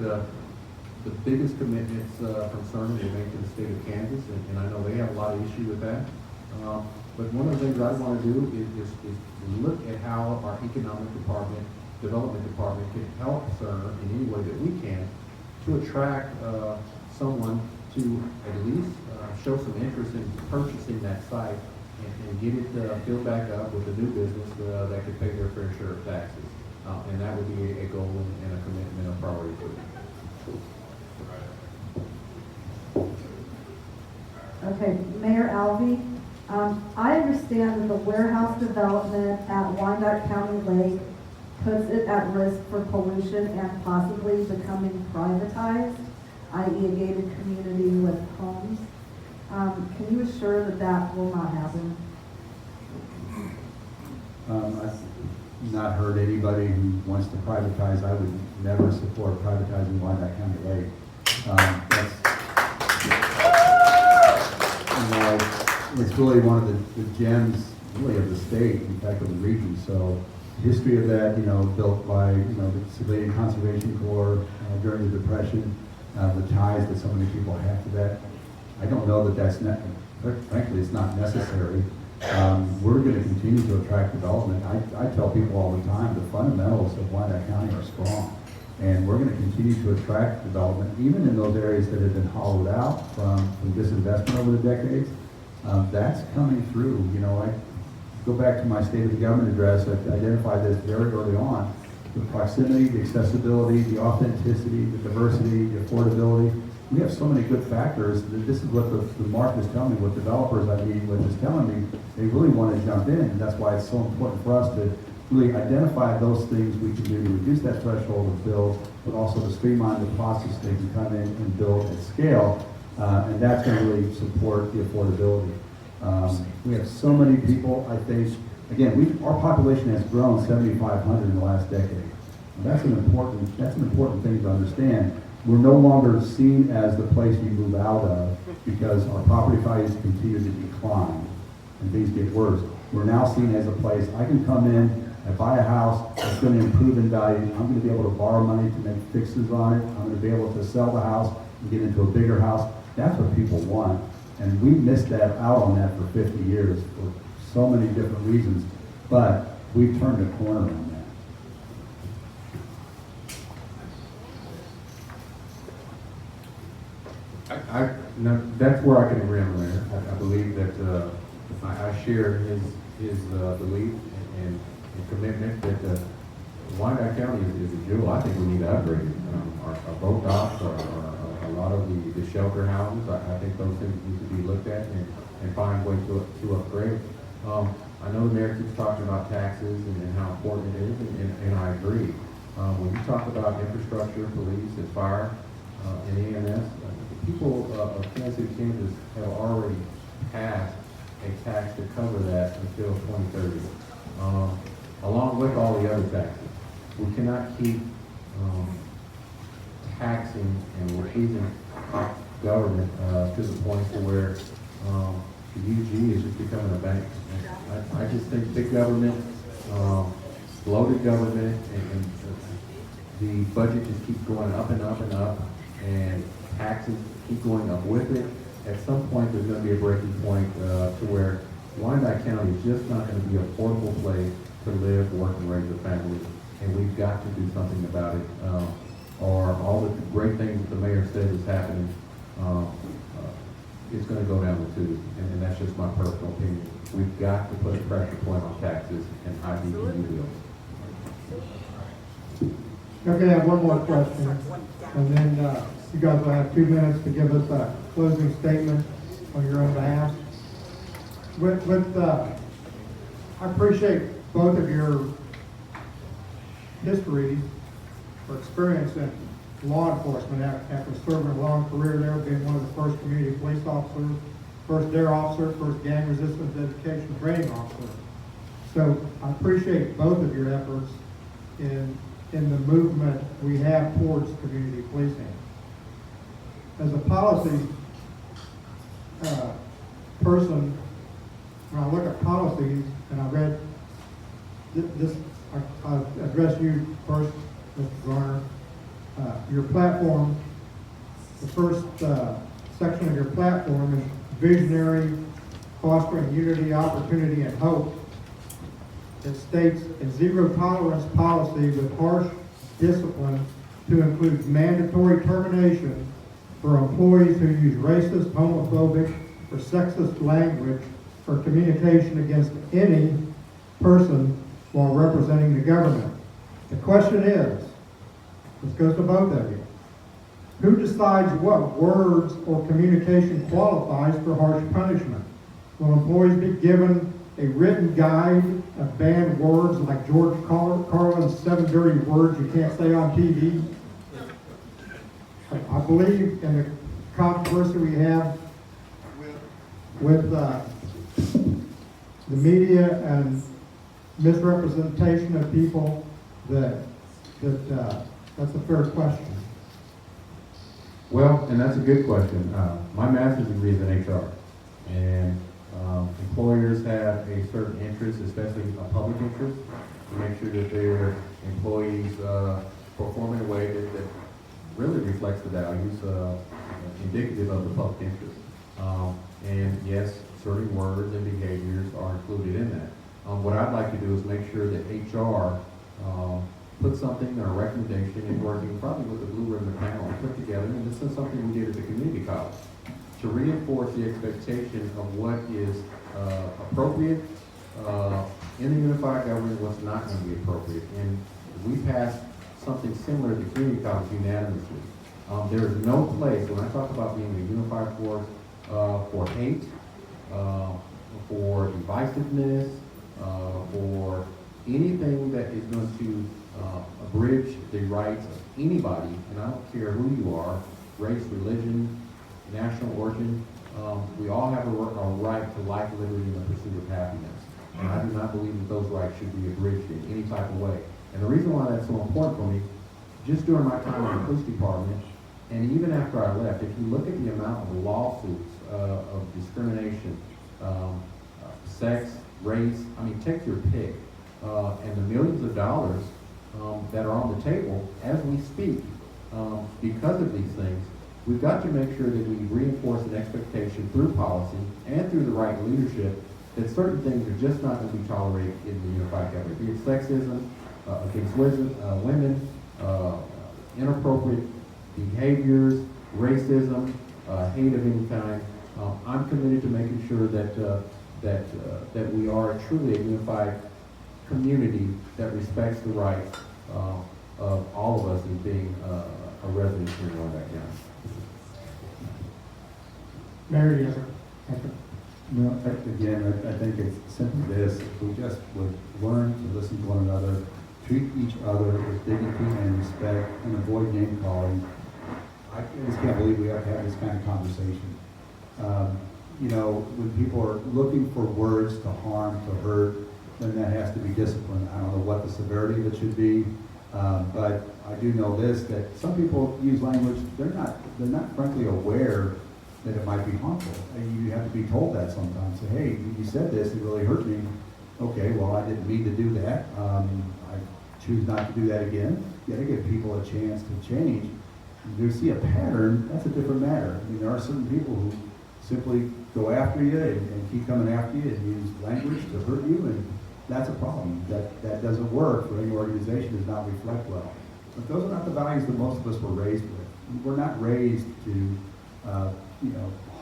Speaker 4: the biggest commitments from Cerner will make to the state of Kansas, and I know they have a lot of issue with that. But one of the things I want to do is look at how our economic development department can help Cerner in any way that we can to attract someone to at least show some interest in purchasing that site and get it filled back up with a new business that could pay their fair share of taxes. And that would be a goal and a commitment, a priority for them.
Speaker 8: Okay, Mayor Alvey, I understand that the warehouse development at Wyandotte County Lake puts it at risk for pollution and possibly becoming privatized, i.e. a gated community with homes. Can you assure that that will not happen?
Speaker 2: I've not heard anybody who wants to privatize. I would never support privatizing Wyandotte County Lake. It's really one of the gems, really, of the state, in fact, of the region. So, history of that, built by, the Civilian Conservation Corps during the Depression, the ties that so many people have to that. I don't know that that's frankly, it's not necessary. We're going to continue to attract development. I tell people all the time, the fundamentals of Wyandotte County are strong. And we're going to continue to attract development, even in those areas that have been hollowed out from disinvestment over the decades. That's coming through. I go back to my State of the Government address. I identified this very early on. The proximity, the accessibility, the authenticity, the diversity, the affordability. We have so many good factors that this is what the market is telling me, what developers I meet with is telling me they really want to jump in. And that's why it's so important for us to really identify those things we can do to reduce that threshold of build, but also to streamline the process they can come in and build at scale. And that's going to really support the affordability. We have so many people, I think, again, our population has grown 7,500 in the last decade. And that's an important thing to understand. We're no longer seen as the place you move out of because our property values continue to decline and things get worse. We're now seen as a place I can come in and buy a house that's going to improve in value. I'm going to be able to borrow money to make fixes on it. I'm going to be able to sell the house and get into a bigger house. That's what people want. And we missed that out on that for 50 years for so many different reasons. But we've turned a corner on that.
Speaker 4: That's where I can agree on there. I believe that I share his belief and commitment that Wyandotte County is a jewel. I think we need to upgrade it. Our boat docks, a lot of the shelter houses, I think those things need to be looked at and find ways to upgrade. I know the mayor keeps talking about taxes and how important it is, and I agree. When you talk about infrastructure, police, and fire, and EMS, people of Kansas City, Kansas have already passed a tax to cover that until 2030. Along with all the other taxes. We cannot keep taxing and repeating our government to the point to where the UG is just becoming a bank. And I just think big government, bloated government, and the budget just keeps going up and up and up, and taxes keep going up with it. At some point, there's going to be a breaking point to where Wyandotte County is just not going to be a affordable place to live, work, and raise a family, and we've got to do something about it. Or all the great things that the mayor says is happening, it's going to go down the tubes, and that's just my personal opinion. We've got to put a pressure point on taxes and IDPU bills.
Speaker 1: Okay, I have one more question, and then you guys will have 2 minutes to give us a closing statement on your own behalf. I appreciate both of your histories or experience in law enforcement after serving a long career there, being one of the first community police officers, first DARE officer, first gang resistance education training officer. So I appreciate both of your efforts in the movement we have towards community policing. As a policy person, when I look at policies, and I read this, I address you first, Mr. Garner. Your platform, the first section of your platform is visionary, fostering unity, opportunity, and hope. It states a zero tolerance policy with harsh discipline to include mandatory termination for employees who use racist, homophobic, or sexist language for communication against any person while representing the government. The question is, this goes to both of you, who decides what words or communication qualifies for harsh punishment? Will employees be given a written guide of banned words like George Carlin's 7 dirty words you can't say on TV? I believe in the controversy we have with the media and misrepresentation of people that's a fair question.
Speaker 4: Well, and that's a good question. My master's degree is in HR, and employers have a certain interest, especially a public interest, to make sure that their employees perform in a way that really reflects the values indicative of the public interest. And yes, certain words and behaviors are included in that. What I'd like to do is make sure that HR put something or a recommendation in working probably with the Blue Ribbon panel and put together, and this is something we did at the community college, to reinforce the expectation of what is appropriate in the unified government, what's not going to be appropriate. And we passed something similar at the community college unanimously. There is no place, when I talk about being a unified force for hate, for divisiveness, for anything that is going to abridge the rights of anybody, and I don't care who you are, race, religion, national origin, we all have a right to life, liberty, and the pursuit of happiness. And I do not believe that those rights should be abridged in any type of way. And the reason why that's so important for me, just during my time in the police department, and even after I left, if you look at the amount of lawsuits of discrimination, sex, race, I mean, take your pick, and the millions of dollars that are on the table as we speak because of these things, we've got to make sure that we reinforce an expectation through policy and through the right leadership that certain things are just not going to be tolerated in the unified government, be it sexism, against women, inappropriate behaviors, racism, hate of any kind. I'm committed to making sure that we are truly a unified community that respects the rights of all of us as being a resident here in Wyandotte County.
Speaker 1: Mary, yes, sir.
Speaker 2: No, again, I think it's simply this: if we just would learn to listen to one another, treat each other with dignity and respect, and avoid name calling. I just can't believe we have to have this kind of conversation. You know, when people are looking for words to harm, to hurt, then that has to be disciplined. I don't know what the severity of it should be, but I do know this, that some people use language, they're not frankly aware that it might be harmful. And you have to be told that sometimes. Say, hey, you said this, it really hurt me. Okay, well, I didn't mean to do that. I choose not to do that again. You gotta give people a chance to change. If you see a pattern, that's a different matter. I mean, there are certain people who simply go after you and keep coming after you and use language to hurt you, and that's a problem. That doesn't work for any organization, does not reflect well. But those are not the values that most of us were raised with. We're not raised to,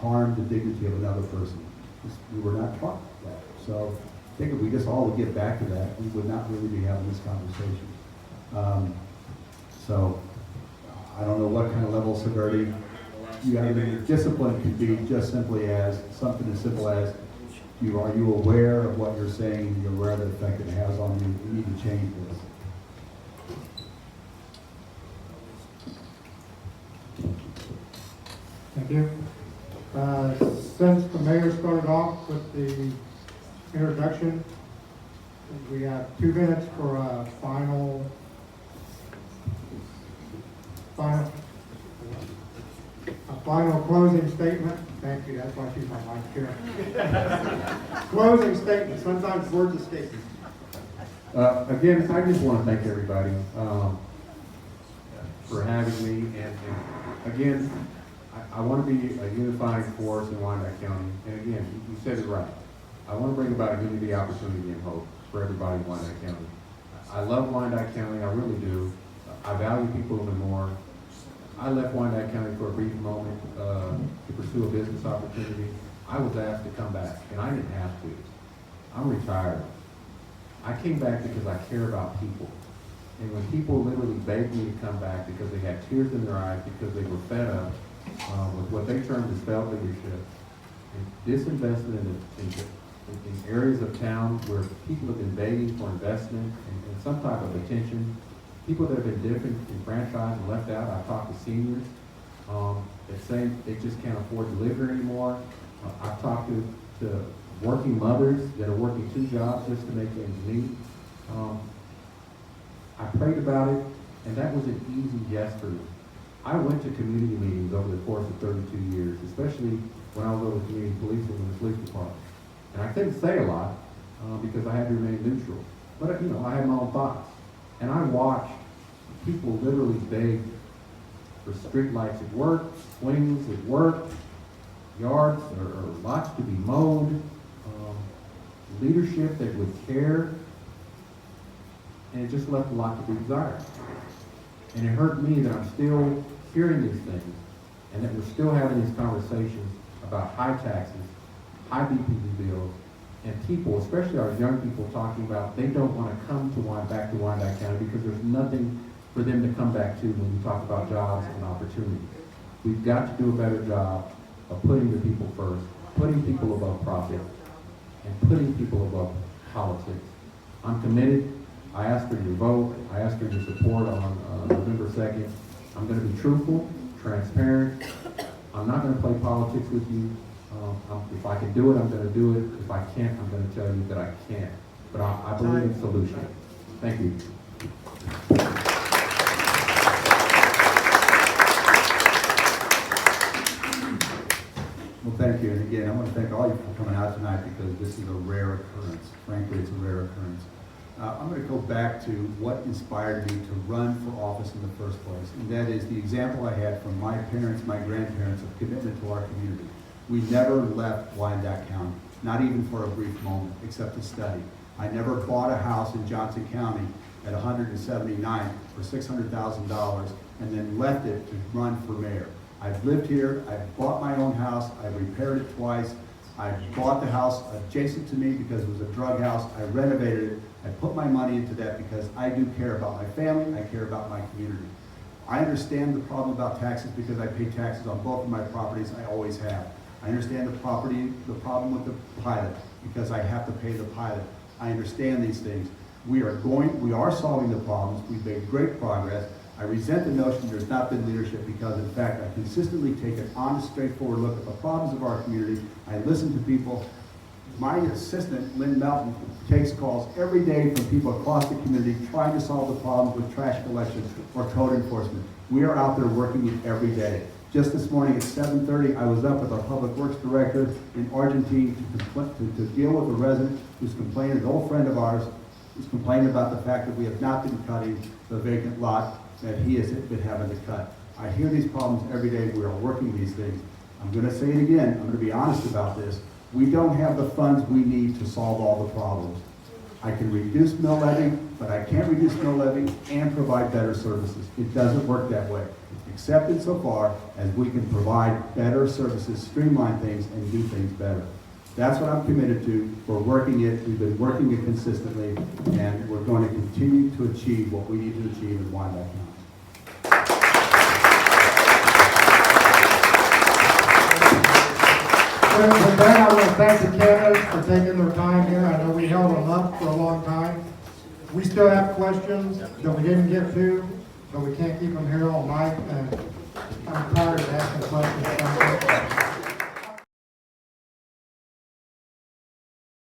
Speaker 2: harm the dignity of another person. We were not taught that. So I think if we just all would get back to that, we would not really be having this conversation. So I don't know what kind of level of severity. Discipline could be just simply as something as simple as are you aware of what you're saying? You're aware of the effect it has on you. You need to change this.
Speaker 1: Thank you. Since the mayor started off with the introduction, we have 2 minutes for a final closing statement. Thank you, that's why I keep my mic here. Closing statement, sometimes words escape me.
Speaker 4: Again, I just want to thank everybody for having me, and again, I want to be a unifying force in Wyandotte County, and again, you said it right. I want to bring about unity, opportunity, and hope for everybody in Wyandotte County. I love Wyandotte County, I really do. I value people even more. I left Wyandotte County for a brief moment to pursue a business opportunity. I was asked to come back, and I didn't have to. I'm retired. I came back because I care about people. And when people literally begged me to come back because they had tears in their eyes because they were fed up with what they termed as failed leadership, and disinvested in areas of town where people have been begging for investment and some type of attention, people that have been disenfranchised and left out. I talked to seniors that say they just can't afford to live here anymore. I've talked to working mothers that are working 2 jobs just to make ends meet. I prayed about it, and that was an easy yes for me. I went to community meetings over the course of 32 years, especially when I was over community policing in the police department. And I couldn't say a lot because I had to remain neutral. But I had my own thoughts. And I watched people literally beg for street lights at work, swings at work, yards or lots to be mowed, leadership that would care, and it just left a lot to be desired. And it hurt me that I'm still hearing these things, and that we're still having these conversations about high taxes, high BPD bills, and people, especially our young people, talking about they don't want to come back to Wyandotte County because there's nothing for them to come back to when you talk about jobs and opportunities. We've got to do a better job of putting the people first, putting people above profit, and putting people above politics. I'm committed. I ask for your vote. I ask for your support on November 2nd. I'm going to be truthful, transparent. I'm not going to play politics with you. If I can do it, I'm going to do it. If I can't, I'm going to tell you that I can't. But I believe in solutions. Thank you.
Speaker 2: Well, thank you. And again, I want to thank all of you for coming out tonight because this is a rare occurrence. Frankly, it's a rare occurrence. I'm going to go back to what inspired me to run for office in the first place, and that is the example I had from my parents, my grandparents, of commitment to our community. We never left Wyandotte County, not even for a brief moment, except to study. I never bought a house in Johnson County at 179th for $600,000 and then left it to run for mayor. I've lived here, I've bought my own house, I've repaired it twice, I bought the house adjacent to me because it was a drug house, I renovated it, I put my money into that because I do care about my family, I care about my community. I understand the problem about taxes because I pay taxes on both of my properties, I always have. I understand the problem with the pilot because I have to pay the pilot. I understand these things. We are solving the problems, we've made great progress. I resent the notion there's not been leadership because, in fact, I consistently take an honest, straightforward look at the problems of our community. I listen to people. My assistant, Lynn Melton, takes calls every day from people across the community trying to solve the problems with trash collection or code enforcement. We are out there working it every day. Just this morning at 7:30, I was up with our Public Works Director in Argentine to deal with a resident who's complaining, an old friend of ours, who's complaining about the fact that we have not been cutting the vacant lot that he has been having to cut. I hear these problems every day. We are working these things. I'm going to say it again. I'm going to be honest about this. We don't have the funds we need to solve all the problems. I can reduce mill levy, but I can't reduce mill levy and provide better services. It doesn't work that way, except insofar as we can provide better services, streamline things, and do things better. That's what I'm committed to. We're working it. We've been working it consistently, and we're going to continue to achieve what we need to achieve in Wyandotte County.
Speaker 1: With that, I want to thank the candidates for taking their time here. I know we held them up for a long time. We still have questions that we didn't get to, but we can't keep them here all night. And I'm tired of asking questions.